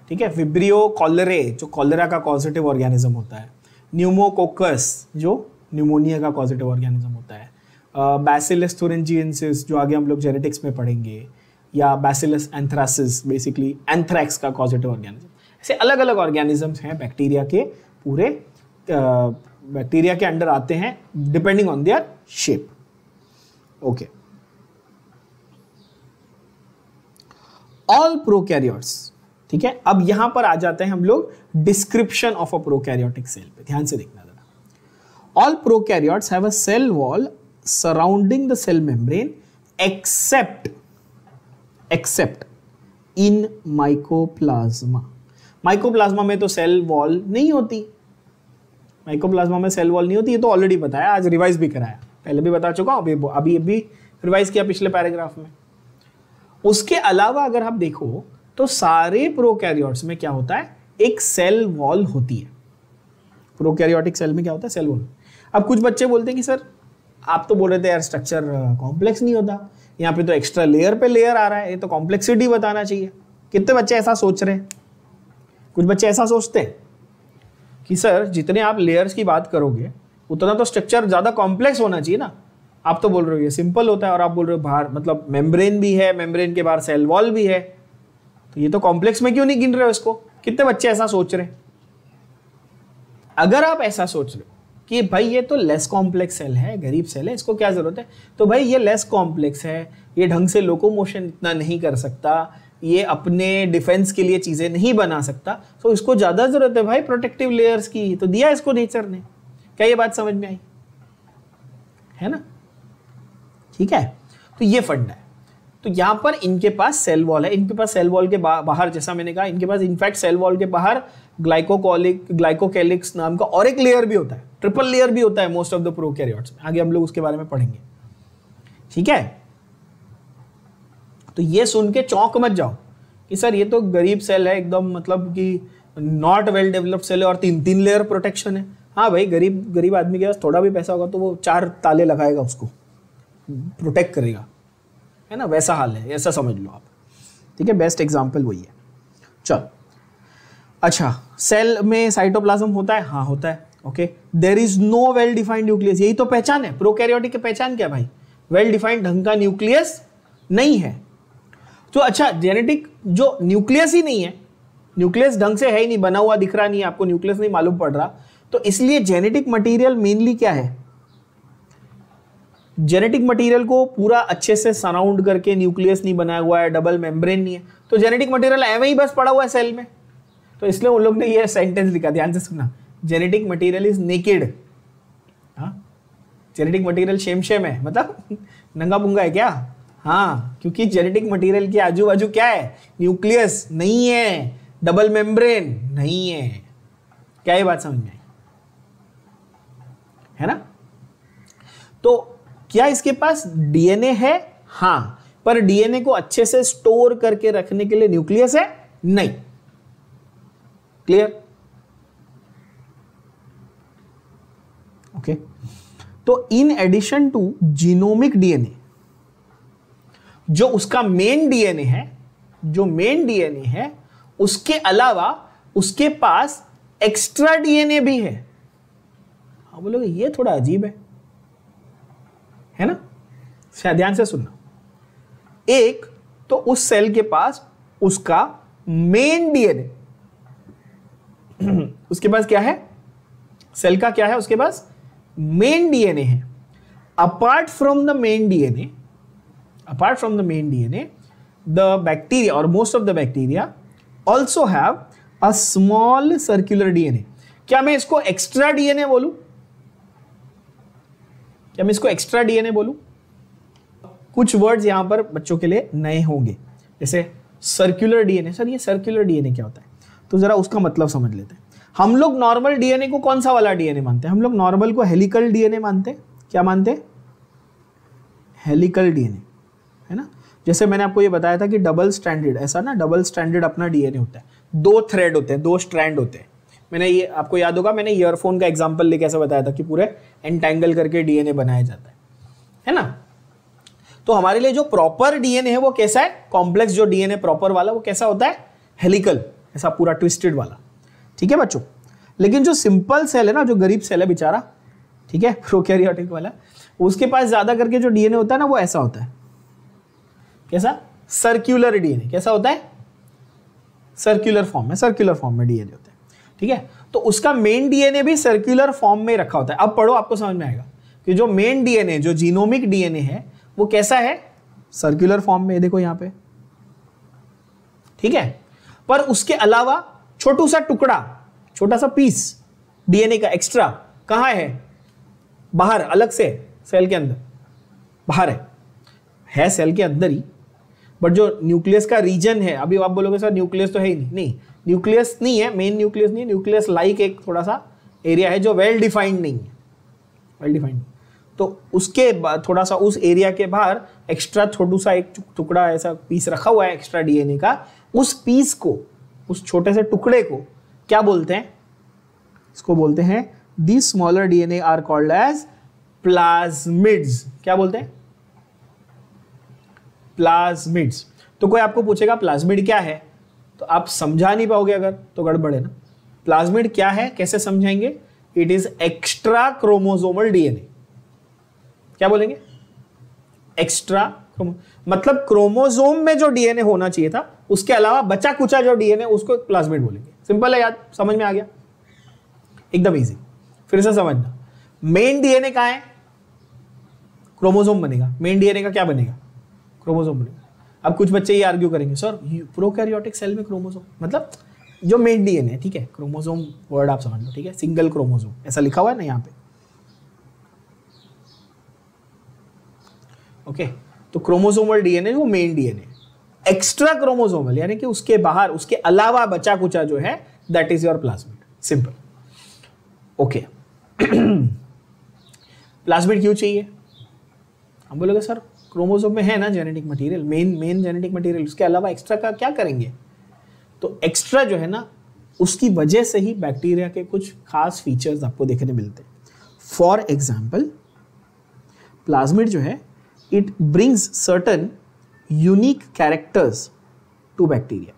ठीक है। विब्रियो कॉलरे, जो कॉलरा का कॉजेटिव ऑर्गेनिज्म होता है। न्यूमोकोकस, जो न्यूमोनिया का कॉजेटिव ऑर्गेनिज्म होता है। बैसिलस थुरिंजिएंसिस, जो आगे हम लोग जेनेटिक्स में पढ़ेंगे, या बैसिलस एंथ्रासिस, बेसिकली एंथ्रैक्स का कॉजेटिव ऑर्गेनिज्म। ऐसे अलग अलग ऑर्गेनिजम्स हैं बैक्टीरिया के, पूरे बैक्टीरिया के अंडर आते हैं depending on their shape. Okay, all prokaryotes. ठीक है, अब यहां पर आ जाते हैं हम लोग description of a prokaryotic cell पे। ध्यान से देखना जरा। All prokaryotes have a cell wall surrounding the cell membrane except in mycoplasma. Mycoplasma में तो सेल वॉल नहीं होती, माइकोप्लाज्मा में सेल वॉल नहीं होती, ये तो ऑलरेडी बताया, आज रिवाइज भी कराया, पहले भी बता चुका हूं, अभी रिवाइज किया पिछले पैराग्राफ में। उसके अलावा अगर आप देखो तो सारे प्रोकैरियोट्स में क्या होता है? एक सेल वॉल होती है। प्रोकैरियोटिक सेल में क्या होता है? Cell wall. अब कुछ बच्चे बोलते हैं कि सर आप तो बोल रहे थे यार स्ट्रक्चर कॉम्प्लेक्स नहीं होता, यहाँ पे तो एक्स्ट्रा लेयर पे लेयर आ रहा है, ये तो कॉम्प्लेक्सिटी बताना चाहिए। कितने बच्चे ऐसा सोच रहे हैं? कुछ बच्चे ऐसा सोचते हैं कि सर जितने आप लेयर्स की बात करोगे उतना तो स्ट्रक्चर ज्यादा कॉम्प्लेक्स होना चाहिए ना। आप तो बोल रहे हो ये सिंपल होता है, और आप बोल रहे हो बाहर मतलब मेम्ब्रेन भी है, मेम्ब्रेन के बाहर सेल वॉल भी है, तो ये तो कॉम्प्लेक्स में क्यों नहीं गिन रहे हो इसको? कितने बच्चे ऐसा सोच रहे हैं? अगर आप ऐसा सोच रहे हो कि भाई ये तो लेस कॉम्प्लेक्स सेल है, गरीब सेल है, इसको क्या जरूरत है, तो भाई ये लेस कॉम्प्लेक्स है, ये ढंग से लोकोमोशन इतना नहीं कर सकता, ये अपने डिफेंस के लिए चीजें नहीं बना सकता, तो इसको ज्यादा जरूरत है भाई प्रोटेक्टिव लेयर्स की, तो दिया इसको नेचर ने। क्या ये बात समझ में आई? है ना? ठीक है, तो ये फंडा है। तो यहां पर इनके पास सेल वॉल है, इनके पास सेल वॉल के बाहर, जैसा मैंने कहा, इनके पास इनफैक्ट सेल वॉल के बाहर ग्लाइकोकैलिक्स नाम का और एक लेयर भी होता है, ट्रिपल लेयर भी होता है मोस्ट ऑफ द प्रोकैरियोट्स में। आगे हम लोग उसके बारे में पढ़ेंगे। ठीक है, तो ये सुन के चौंक मत जाओ कि सर ये तो गरीब सेल है एकदम, मतलब कि नॉट वेल डेवलप्ड सेल है और 3 लेयर प्रोटेक्शन है। हाँ भाई, गरीब आदमी के पास थोड़ा भी पैसा होगा तो वो 4 ताले लगाएगा, उसको प्रोटेक्ट करेगा, है ना, वैसा हाल है, ऐसा समझ लो आप। ठीक है, बेस्ट एग्जाम्पल वही है। चल अच्छा, सेल में साइटोप्लाज्म होता है? हाँ होता है। Okay, there is no well defined nucleus, यही तो पहचान है प्रोकैरियोटिक की। पहचान क्या भाई? वेल डिफाइंड ढंग का न्यूक्लियस नहीं है। तो अच्छा, जेनेटिक जो न्यूक्लियस ही नहीं है, न्यूक्लियस ढंग से है ही नहीं, बना हुआ दिख रहा नहीं, आपको न्यूक्लियस नहीं मालूम पड़ रहा, तो इसलिए जेनेटिक मटेरियल मेनली क्या है? जेनेटिक मटेरियल को पूरा अच्छे से सराउंड करके न्यूक्लियस नहीं बनाया हुआ है, डबल मेम्ब्रेन नहीं है, तो जेनेटिक मटेरियल एवं ही बस पड़ा हुआ है सेल में। तो इसलिए उन लोग ने ये सेंटेंस लिखा, ध्यान से सुनना, जेनेटिक मटेरियल इज नेकेड। हाँ, जेनेटिक मटेरियल शेम है, मतलब नंगा पुंगा है क्या? हाँ, क्योंकि जेनेटिक मटेरियल के आजू बाजू क्या है? न्यूक्लियस नहीं है, डबल मेम्ब्रेन नहीं है। क्या ये बात समझ में आई? है ना? तो क्या इसके पास डीएनए है? हाँ, पर डीएनए को अच्छे से स्टोर करके रखने के लिए न्यूक्लियस है? नहीं। क्लियर? ओके, तो in addition to genomic DNA, जो उसका मेन डीएनए है, जो मेन डीएनए है, उसके अलावा उसके पास एक्स्ट्रा डीएनए भी है। आप बोलोगे ये थोड़ा अजीब है ना? ध्यान से सुनना। एक तो उस सेल के पास उसका मेन डीएनए, उसके पास क्या है? सेल का क्या है? उसके पास मेन डीएनए है। Apart from the main DNA, the bacteria और most of the bacteria also have a small circular DNA. क्या मैं इसको एक्स्ट्रा डीएनए बोलूं? कुछ वर्ड्स यहां पर बच्चों के लिए नए होंगे, जैसे सर्कुलर डीएनए। सर ये सर्कुलर डीएनए क्या होता है? तो जरा उसका मतलब समझ लेते हैं। हम लोग नॉर्मल डीएनए को कौन सा वाला डीएनए मानते हैं? हम लोग नॉर्मल को हेलिकल डीएनए मानते हैं। क्या मानते हैं? हेलिकल डीएनए, है ना? जैसे मैंने आपको ये बताया था कि डबल स्ट्रैंडेड, ऐसा ना, डबल स्ट्रैंडेड अपना डीएनए होता है, 2 थ्रेड होते हैं, 2 स्ट्रैंड होते हैं। मैंने ये, आपको याद होगा, मैंने ईयरफोन का एग्जांपल लेके ऐसा बताया था कि पूरे एंटेंगल करके डीएनए बनाया जाता है ना? तो हमारे लिए जो प्रॉपर डीएनए है वो कैसा है? कॉम्प्लेक्स जो डीएनए प्रॉपर वाला वो कैसा होता है? हेलिकल, ऐसा पूरा ट्विस्टेड वाला। ठीक है बच्चों? लेकिन जो सिंपल सेल है ना, जो गरीब सेल है बेचारा, ठीक है, प्रोकैरियोटिक वाला, उसके पास ज्यादा करके जो डीएनए होता है ना वो ऐसा होता है। कैसा? Circular DNA. कैसा होता है? सर्कुलर फॉर्म में डीएनए होता है। ठीक है, तो उसका मेन डीएनए भी सर्कुलर फॉर्म में रखा होता है। अब पढ़ो, आपको समझ में आएगा कि जो मेन डीएनए, जो जीनोमिक डीएनए है, वो कैसा है? सर्कुलर फॉर्म में। देखो यहां पे, ठीक है, पर उसके अलावा छोटू सा टुकड़ा, छोटा सा पीस डीएनए का एक्स्ट्रा कहां है? बाहर, अलग से सेल के अंदर बाहर है सेल के अंदर ही, बट जो न्यूक्लियस का रीजन है, अभी आप बोलोगे सर न्यूक्लियस तो है ही नहीं, न्यूक्लियस नहीं है, मेन न्यूक्लियस नहीं है, न्यूक्लियस लाइक एक थोड़ा सा एरिया है जो वेल डिफाइंड नहीं है, वेल डिफाइंड। तो उसके थोड़ा सा उस एरिया के बाहर एक्स्ट्रा छोटू सा एक टुकड़ा, ऐसा पीस रखा हुआ है एक्स्ट्रा डीएनए का। उस पीस को, उस छोटे से टुकड़े को क्या बोलते हैं? इसको बोलते हैं, the smaller DNA are called as plasmids. क्या बोलते हैं? प्लाज्मिड्स। तो कोई आपको पूछेगा प्लाज्मिड क्या है, तो आप समझा नहीं पाओगे अगर, तो गड़बड़ है ना। प्लाज्मिड क्या है, कैसे समझाएंगे? It is extra chromosomal DNA. क्या बोलेंगे? एक्स्ट्रा, मतलब क्रोमोसोम में जो डीएनए होना चाहिए था उसके अलावा बचा कुचा जो डीएनए, उसको प्लाज्मिड बोलेंगे। सिंपल है याद, समझ में आ गया? एकदम इजी। फिर से समझना, मेन डीएनए कहां है? क्रोमोसोम बनेगा। मेन डीएनए का क्या बनेगा? क्रोमोसोम बनेगा। अब कुछ बच्चे ये आर्ग्यू करेंगे, सर प्रोकैरियोटिक सेल में क्रोमोसोम मतलब जो मेन डीएनए है, ठीक है, क्रोमोसोम वर्ड आप समझ लो, ठीक है, सिंगल क्रोमोसोम ऐसा लिखा हुआ है ना यहाँ पे। ओके, तो क्रोमोसोमल डीएनए वो मेन डीएनए। एक्स्ट्रा क्रोमोसोमल यानी कि उसके बाहर, उसके अलावा बचा कुचा जो है, that is your plasmid. Simple. Okay, plasmid क्यों चाहिए? हम बोलोगे सर क्रोमोसोम में है ना genetic material, main genetic material, उसके अलावा एक्स्ट्रा का क्या करेंगे? तो एक्स्ट्रा जो है ना, उसकी वजह से ही बैक्टीरिया के कुछ खास फीचर्स आपको देखने मिलते हैं। फॉर एग्जाम्पल, प्लाज्मिड जो है, it brings certain unique characters to bacteria.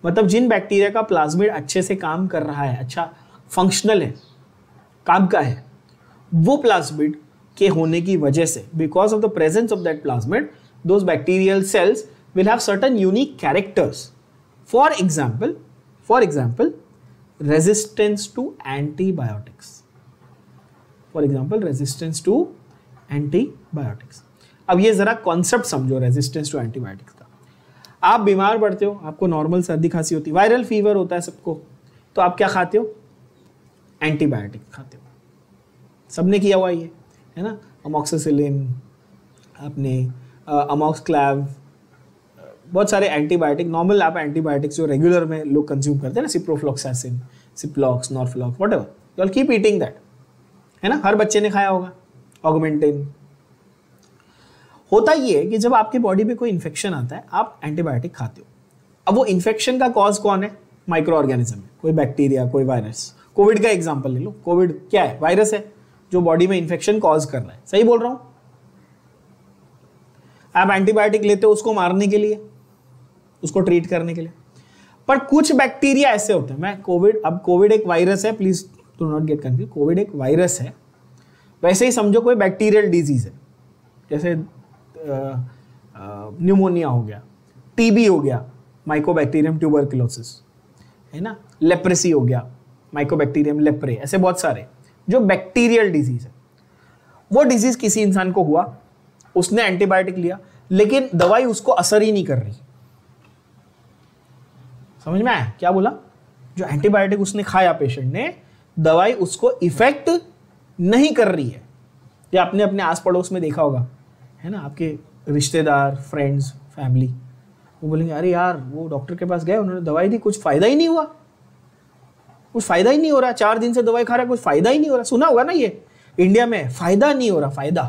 मतलब जिन बैक्टीरिया का प्लाज्मिड अच्छे से काम कर रहा है, अच्छा फंक्शनल है, काम का है, वो प्लाज्मिड के होने की वजह से, because of the presence of that plasmid, those bacterial cells will have certain unique characters. For example resistance to antibiotics. For example resistance to antibiotics. अब ये जरा कॉन्सेप्ट समझो रेजिस्टेंस टू एंटीबायोटिक्स का। आप बीमार पड़ते हो, आपको नॉर्मल सर्दी खांसी होती है, वायरल फीवर होता है सबको, तो आप क्या खाते हो? एंटीबायोटिक खाते हो। सबने किया हुआ ये है ना, अमॉक्सिसिलिन, आपने अमॉक्सक्लैव, बहुत सारे एंटीबायोटिक, नॉर्मल आप एंटीबायोटिक्स जो रेगुलर में लोग कंज्यूम करते हैं ना, ciprofloxacin, Ciplox, Norflox, whatever, you will keep eating that, है ना, हर बच्चे ने खाया होगा। ऑगमेंटिन। होता ये है कि जब आपके बॉडी में कोई इन्फेक्शन आता है, आप एंटीबायोटिक खाते हो। अब वो इन्फेक्शन का कॉज कौन है? माइक्रो ऑर्गेनिज्म है, कोई बैक्टीरिया, कोई वायरस। कोविड का एग्जांपल ले लो, कोविड क्या है? वायरस है जो बॉडी में इन्फेक्शन कॉज कर रहा है। सही बोल रहा हूं? आप एंटीबायोटिक लेते हो उसको मारने के लिए, उसको ट्रीट करने के लिए। पर कुछ बैक्टीरिया ऐसे होते हैं, मैं कोविड एक वायरस है, please do not get confuse, Covid एक वायरस है, वैसे ही समझो कोई बैक्टीरियल डिजीज है, जैसे न्यूमोनिया हो गया, टीबी हो गया, माइकोबैक्टीरियम ट्यूबरकुलोसिस, है ना, लेप्रेसी हो गया, माइकोबैक्टीरियम लेप्रे, ऐसे बहुत सारे जो बैक्टीरियल डिजीज है। वो डिजीज किसी इंसान को हुआ, उसने एंटीबायोटिक लिया, लेकिन दवाई उसको असर ही नहीं कर रही। समझ में आया क्या बोला? जो एंटीबायोटिक उसने खाया पेशेंट ने, दवाई उसको इफेक्ट नहीं कर रही है। ये आपने अपने आस पड़ोस में देखा होगा, है ना, आपके रिश्तेदार, फ्रेंड्स, फैमिली, वो बोलेंगे अरे यार वो डॉक्टर के पास गए, उन्होंने दवाई दी, कुछ फायदा ही नहीं हुआ, कुछ फायदा ही नहीं हो रहा, 4 दिन से दवाई खा रहा है, कुछ फायदा ही नहीं हो रहा। सुना होगा ना ये, इंडिया में फायदा नहीं हो रहा, फायदा,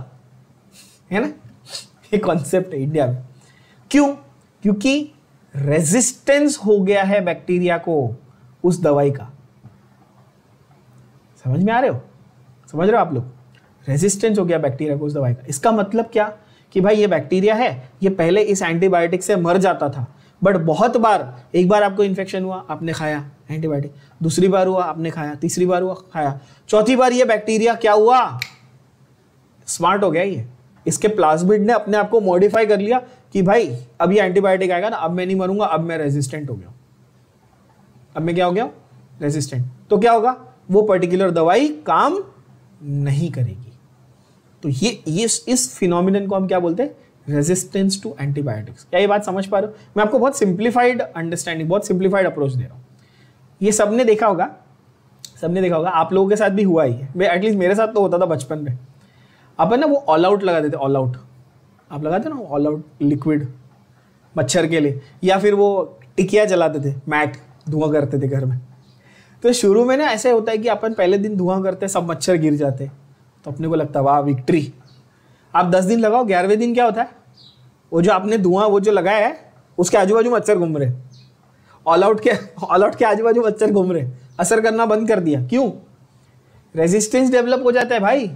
है ना, ये कॉन्सेप्ट है इंडिया में। क्यों? क्योंकि रेजिस्टेंस हो गया है बैक्टीरिया को उस दवाई का। समझ में आ रहे हो? समझ रहे हो आप लोग? रेजिस्टेंस हो गया बैक्टीरिया को उस दवाई का। इसका मतलब क्या कि भाई ये बैक्टीरिया है, ये पहले इस एंटीबायोटिक से मर जाता था, बट बहुत बार, एक बार आपको इन्फेक्शन हुआ, आपने खाया एंटीबायोटिक, दूसरी बार हुआ आपने खाया, तीसरी बार हुआ खाया, चौथी बार ये बैक्टीरिया क्या हुआ? स्मार्ट हो गया ये, इसके प्लाज्मिड ने अपने आप को मॉडिफाई कर लिया कि भाई अब ये एंटीबायोटिक आएगा ना, अब मैं नहीं मरूंगा, अब मैं रेजिस्टेंट हो गया, अब मैं क्या हो गया? रेजिस्टेंट। तो क्या होगा? वो पर्टिकुलर दवाई काम नहीं करेगी। तो ये इस फिनोमिनन को हम क्या बोलते हैं? Resistance to antibiotics. क्या ये बात समझ पा रहे हो? मैं आपको बहुत सिंप्लीफाइड अंडरस्टैंडिंग, बहुत सिंप्लीफाइड अप्रोच दे रहा हूँ। ये सबने देखा होगा, आप लोगों के साथ भी हुआ ही है, एटलीस्ट मेरे साथ तो होता था बचपन में। अपन ना वो ऑल आउट लगा देते, ऑल आउट आप लगाते ना, ऑल आउट लिक्विड मच्छर के लिए, या फिर वो टिकिया जलाते थे, मैट धुआं करते थे घर में। तो शुरू में ना ऐसे होता है कि अपन पहले दिन धुआं करते, सब मच्छर गिर जाते, तो अपने को लगता है वाह विक्ट्री। आप 10 दिन लगाओ, 11वें दिन क्या होता है? वो जो आपने धुआं वो जो लगाया है, उसके आजू बाजू मच्छर घूम रहे, ऑल आउट के आजू बाजू मच्छर घूम रहे, असर करना बंद कर दिया। क्यों? रेजिस्टेंस डेवलप हो जाता है भाई,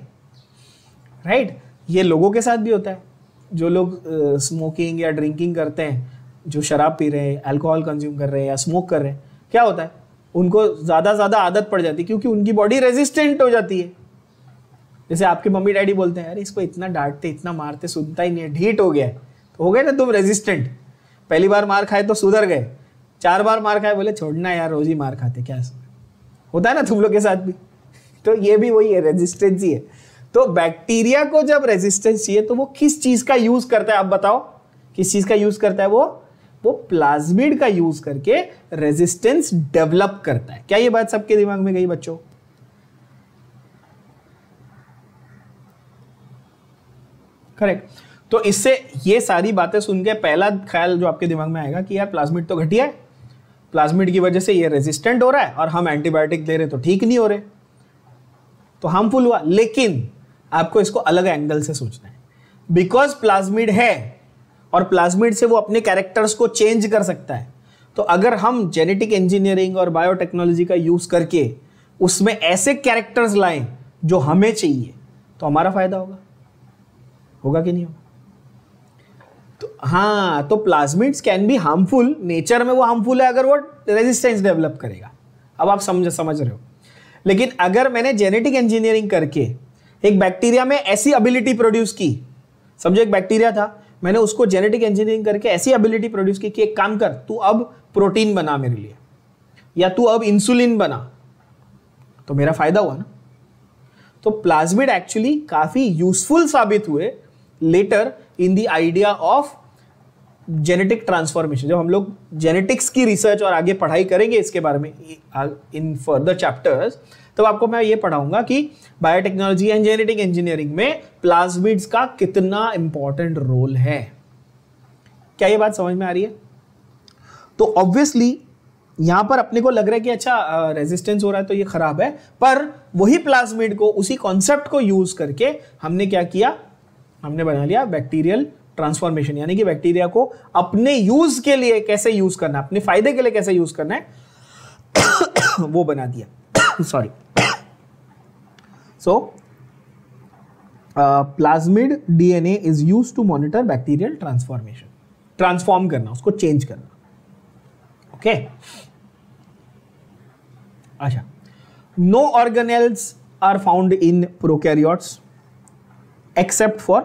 राइट? ये लोगों के साथ भी होता है, जो लोग स्मोकिंग या ड्रिंकिंग करते हैं, जो शराब पी रहे हैं, अल्कोहल कंज्यूम कर रहे हैं या स्मोक कर रहे हैं, क्या होता है? उनको ज़्यादा आदत पड़ जाती है, क्योंकि उनकी बॉडी रेजिस्टेंट हो जाती है। जैसे आपके मम्मी डैडी बोलते हैं अरे इसको इतना डांटते, इतना मारते, सुनता ही नहीं है, ढीठ हो गया है, तो हो गए ना तुम रेजिस्टेंट। पहली बार मार खाए तो सुधर गए, 4 बार मार खाए बोले छोड़ना यार, रोज ही मार खाते, क्या होता है ना तुम लोग के साथ भी। तो ये भी वही है, रेजिस्टेंस ही है। तो बैक्टीरिया को जब रेजिस्टेंस चाहिए तो वो किस चीज का यूज करता है? आप बताओ किस चीज का यूज करता है? वो प्लाज्मिड का यूज करके रेजिस्टेंस डेवलप करता है। क्या ये बात सबके दिमाग में गई बच्चों? करेक्ट। तो इससे ये सारी बातें सुन के पहला ख्याल जो आपके दिमाग में आएगा कि यार प्लाज्मिड तो घटिया है, प्लाज्मिड की वजह से ये रेजिस्टेंट हो रहा है और हम एंटीबायोटिक दे रहे तो ठीक नहीं हो रहे, तो हार्मफुल हुआ। लेकिन आपको इसको अलग एंगल से सोचना है। बिकॉज प्लाज्मिड है और प्लाज्मिड से वो अपने कैरेक्टर्स को चेंज कर सकता है। तो अगर हम जेनेटिक इंजीनियरिंग और बायोटेक्नोलॉजी का यूज करके उसमें ऐसे कैरेक्टर्स लाएं जो हमें चाहिए तो हमारा फायदा होगा, होगा कि नहीं होगा? तो हाँ, तो plasmids can be harmful, nature में वो हार्मफुल है अगर वो रेजिस्टेंस डेवलप करेगा। अब आप समझ रहे हो। लेकिन अगर मैंने जेनेटिक इंजीनियरिंग करके एक बैक्टीरिया में ऐसी एबिलिटी प्रोड्यूस की, समझो एक बैक्टीरिया था, मैंने उसको जेनेटिक इंजीनियरिंग करके ऐसी एबिलिटी प्रोड्यूस की कि एक काम कर, तू अब प्रोटीन बना मेरे लिए, या तू अब इंसुलिन बना, तो मेरा फायदा हुआ ना। तो प्लाज्मिड एक्चुअली काफी यूजफुल साबित हुए later in the idea of genetic transformation. जब हम लोग जेनेटिक्स की रिसर्च और आगे पढ़ाई करेंगे इसके बारे में इन फर्दर चैप्टर्स, तो आपको मैं ये पढ़ाऊंगा कि बायोटेक्नोलॉजी एंड जेनेटिक इंजीनियरिंग में प्लाज्मिड्स का कितना इंपॉर्टेंट रोल है। क्या ये बात समझ में आ रही है? तो ऑब्वियसली यहां पर अपने को लग रहा है कि अच्छा रेजिस्टेंस हो रहा है तो ये खराब है, पर वही प्लाज्मिड को, उसी कॉन्सेप्ट को यूज करके हमने क्या किया, हमने बना लिया बैक्टीरियल ट्रांसफॉर्मेशन, यानी कि बैक्टीरिया को अपने यूज के लिए कैसे यूज करना है, अपने फायदे के लिए कैसे यूज करना है वो बना दिया। Sorry. So plasmid DNA is used to monitor bacterial transformation, transform करना, उसको चेंज करना। ओके अच्छा, no organelles are found in prokaryotes except for,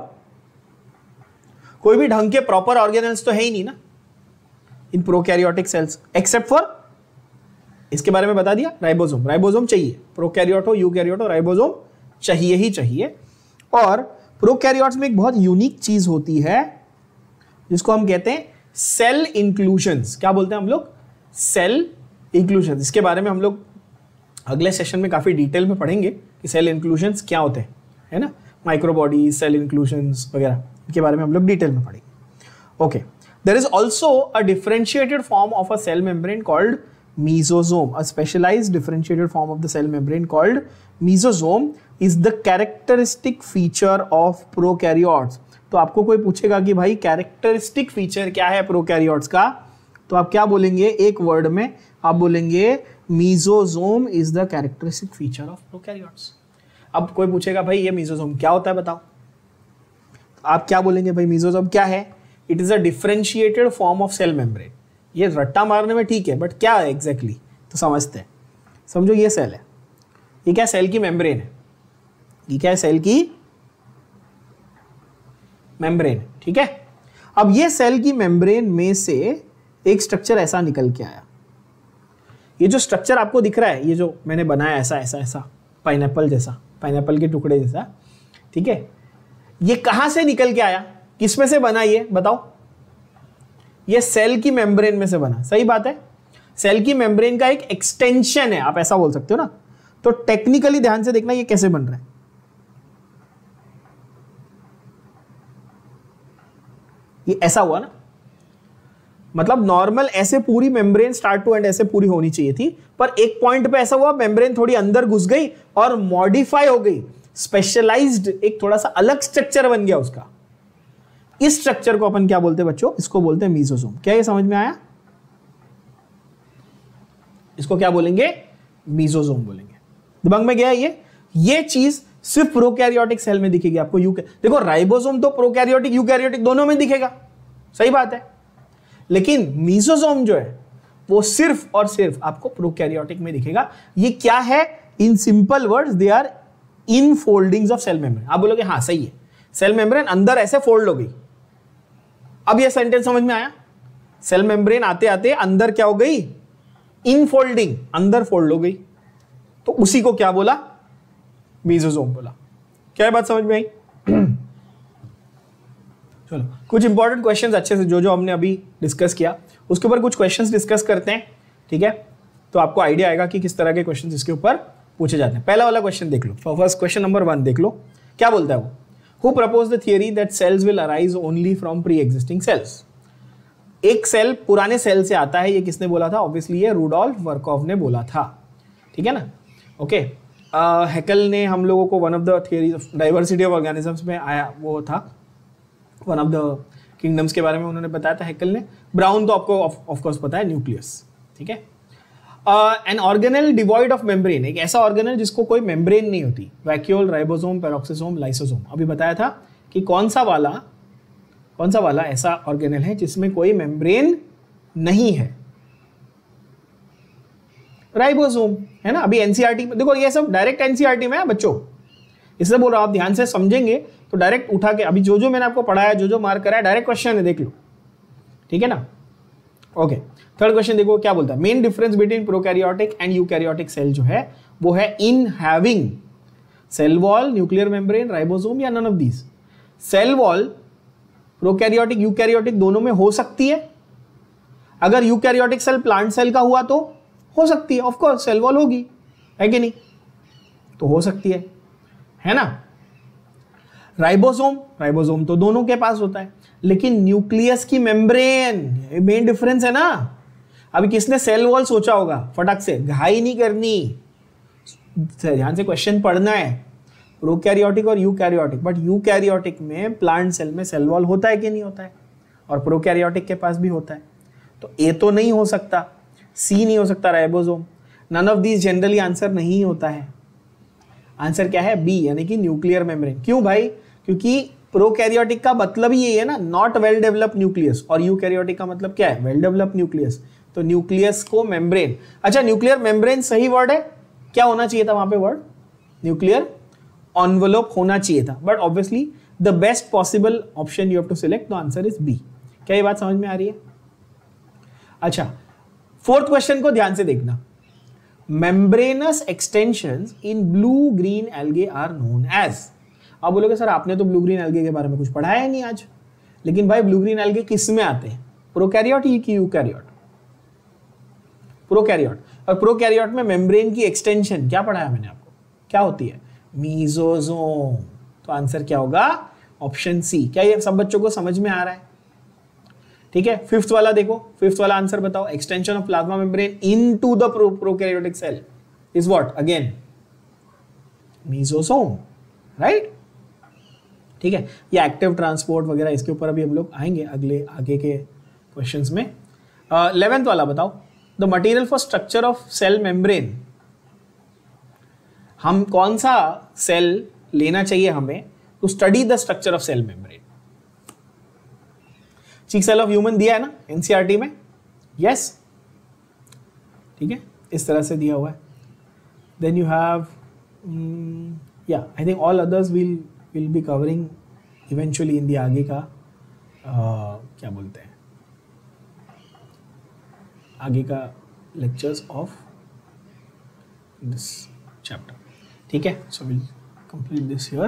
कोई भी ढंग के प्रॉपर ऑर्गेनेल्स तो है ही नहीं ना इन प्रोकैरियोटिक सेल्स, एक्सेप्ट फॉर, इसके बारे में बता दिया, राइबोसोम। राइबोसोम चाहिए, प्रोकैरियोट हो यूकैरियोट हो, राइबोसोम चाहिए ही चाहिए। और प्रोकैरियोट्स में एक बहुत यूनिक चीज होती है जिसको हम कहते हैं सेल इंक्लूजन्स। क्या बोलते हैं हम लोग? Cell inclusions. इसके बारे में हम लोग अगले सेशन में काफी डिटेल में पढ़ेंगे कि सेल इंक्लूजन्स क्या होते हैं, है ना, माइक्रोबॉडी, सेल इंक्लूजन्स वगैरह, के बारे में हम लोग डिटेल में पढ़ेंगे। Okay, there is also a differentiated form of a cell membrane called mesosome. A specialized differentiated form of the cell membrane called mesosome is the characteristic feature of prokaryotes. तो आपको कोई पूछेगा कि भाई कैरेक्टरिस्टिक फीचर क्या है prokaryotes का, तो आप क्या बोलेंगे? एक वर्ड में आप बोलेंगे mesosome is the characteristic feature of prokaryotes. अब कोई पूछेगा भाई ये मीसोसोम क्या होता है बताओ, आप क्या बोलेंगे? भाई मीसोसोम क्या है? It is a differentiated form of cell membrane. ये रट्टा मारने में ठीक है, बट क्या है एग्जैक्टली तो समझते हैं। समझो ये सेल है, ये क्या सेल की मेम्ब्रेन है, ये क्या है? सेल की मेम्ब्रेन, ठीक है। अब ये सेल की मेम्ब्रेन में से एक स्ट्रक्चर ऐसा निकल के आया। ये जो स्ट्रक्चर आपको दिख रहा है, ये जो मैंने बनाया ऐसा ऐसा ऐसा पाइनएप्पल जैसा, पाइनएप्पल के टुकड़े जैसा, ठीक है, ये कहां से निकल के आया, किसमें से बना ये बताओ? ये सेल की मेम्ब्रेन में से बना। सही बात है, सेल की मेम्ब्रेन का एक एक्सटेंशन है, आप ऐसा बोल सकते हो ना। तो टेक्निकली ध्यान से देखना ये कैसे बन रहा है। ये ऐसा हुआ ना, मतलब नॉर्मल ऐसे पूरी मेम्ब्रेन स्टार्ट टू एंड ऐसे पूरी होनी चाहिए थी, पर एक पॉइंट पे ऐसा हुआ मेम्ब्रेन थोड़ी अंदर घुस गई और मॉडिफाई हो गई, स्पेशलाइज्ड एक थोड़ा सा अलग स्ट्रक्चर बन गया उसका। इस स्ट्रक्चर को अपन क्या बोलते हैं बच्चों? इसको बोलते हैं मीसोसोम। क्या ये समझ में आया? इसको क्या बोलेंगे? मीसोसोम बोलेंगे। दिमाग में गया ये चीज सिर्फ प्रोकैरियोटिक सेल में दिखेगी आपको। देखो राइबोसोम तो प्रोकैरियोटिक यूकैरियोटिक दोनों में दिखेगा, सही बात है, लेकिन मीसोसोम जो है वो सिर्फ और सिर्फ आपको प्रोकैरियोटिक में दिखेगा। ये क्या है? In simple words they are infoldings of cell membrane. आप बोलोगे हाँ सही है, सेल मेम्ब्रेन अंदर ऐसे फोल्ड हो गई। अब ये सेंटेंस समझ में आया? सेल मेम्ब्रेन आते आते अंदर क्या हो गई? इन फोल्डिंग, अंदर फोल्ड हो गई। तो उसी को क्या बोला? मीसोसोम बोला। क्या बात समझ में आई? चलो कुछ इंपॉर्टेंट क्वेश्चंस अच्छे से जो हमने अभी डिस्कस किया उसके ऊपर कुछ क्वेश्चंस डिस्कस करते हैं, ठीक है। तो आपको आइडिया आएगा कि किस तरह के क्वेश्चंस इसके ऊपर पूछे जाते हैं। पहला वाला क्वेश्चन देख लो, फर्स्ट क्वेश्चन नंबर 1 देख लो, क्या बोलता है वो? Who proposed the theory that cells will arise only from pre existing cells. एक सेल पुराने सेल से आता है, ये किसने बोला था? ऑब्वियसली ये रुडोल्फ वर्कॉव ने बोला था, ठीक है ना। ओके, हैकेल ने हम लोगों को one of the theories of diversity of organisms में आया वो था वन ऑफ द किंगडम्स के बारे में उन्होंने बताया था हैकेल ने। ब्राउन तो आपको ऑफ कोर्स पता है, न्यूक्लियस। ठीक है, an organelle devoid of membrane, एक ऐसा ऑर्गेनेल जिसको कोई मेम्ब्रेन नहीं होती। Vacuole, ribosome, peroxisome, lysosome. अभी बताया था कि कौन सा वाला ऐसा ऑर्गेनेल है जिसमें कोई मेम्ब्रेन नहीं है। राइबोसोम है ना। अभी एनसीईआरटी में देखो, ये सब डायरेक्ट एनसीईआरटी में है बच्चों, इसलिए बोल रहा हूं आप ध्यान से समझेंगे तो डायरेक्ट उठा के, अभी जो मैंने आपको पढ़ाया, जो मार्क करा है, डायरेक्ट क्वेश्चन है, देख लो। ठीक है ना। ओके, थर्ड क्वेश्चन देखो क्या बोलता है। Main difference between prokaryotic and eukaryotic cell जो है वो है in having cell wall, nuclear membrane, ribosome या none of these. Cell wall prokaryotic eukaryotic दोनों में हो सकती है। अगर यूकैरियोटिक सेल प्लांट सेल का हुआ तो हो सकती है, ऑफ कोर्स सेल वॉल होगी, है कि नहीं, तो हो सकती है ना। राइबोसोम तो दोनों के पास होता है, लेकिन न्यूक्लियस की मेम्ब्रेन, मेन डिफरेंस है ना। अभी किसने सेल वॉल सोचा होगा, फटाक से, घाई नहीं करनी, ध्यान से क्वेश्चन पढ़ना है। प्रोकैरियोटिक और यूकैरियोटिक, बट यूकैरियोटिक में प्लांट सेल में सेल वॉल होता है कि नहीं होता है, और प्रोकैरियोटिक के पास भी होता है। तो ए तो नहीं हो सकता, सी नहीं हो सकता, ribosome. None of these generally answer नहीं होता है। आंसर क्या है, बी, यानी कि न्यूक्लियर मेम्ब्रेन। क्यों भाई, क्योंकि प्रोकैरियोटिक का मतलब ही यही है ना, नॉट वेल डेवलप्ड न्यूक्लियस, और यूकैरियोटिक का मतलब क्या है, वेल डेवलप्ड न्यूक्लियस। तो न्यूक्लियस को मेम्ब्रेन, अच्छा न्यूक्लियर मेम्ब्रेन सही वर्ड है, क्या होना चाहिए था वहां पे वर्ड, न्यूक्लियर एनवेलोप होना चाहिए था, but obviously the best possible option you have to select, the answer is B. क्या ये बात समझ में आ रही है। अच्छा, फोर्थ क्वेश्चन को ध्यान से देखना। Membranous extensions in blue green algae are known as. आप बोलोगे सर आपने तो ब्लू ग्रीन एल्गे के बारे में कुछ पढ़ाया ही नहीं आज, लेकिन भाई ब्लू ग्रीन एल्गे किस में आते हैं, प्रोकैरियोट की यूकैरियोट, प्रोकैरियोट। और प्रोकैरियोट में मेम्ब्रेन की एक्सटेंशन क्या पढ़ाया मैंने आपको, क्या होती है, मीजोजोम। तो आंसर क्या होगा, ऑप्शन सी। क्या ये सब बच्चों को समझ में आ रहा है। ठीक है, फिफ्थ वाला देखो, फिफ्थ वाला आंसर बताओ। Extension of plasma membrane into the prokaryotic cell is what, again mesosome, right. ठीक है, ये एक्टिव ट्रांसपोर्ट वगैरह इसके ऊपर अभी हम लोग आएंगे आगे के क्वेश्चंस में। 11th वाला बताओ, the material for structure of cell membrane. हम कौन सा सेल लेना चाहिए हमें to study the structure of cell membrane. Cheek cell of human दिया है ना एनसीईआरटी में, यस। ठीक है, इस तरह से दिया हुआ है। Then you have I think all others will be covering eventually in the आगे का क्या बोलते हैं, आगे का लेक्चर्स ऑफ दिस चैप्टर। ठीक है, so will complete this here.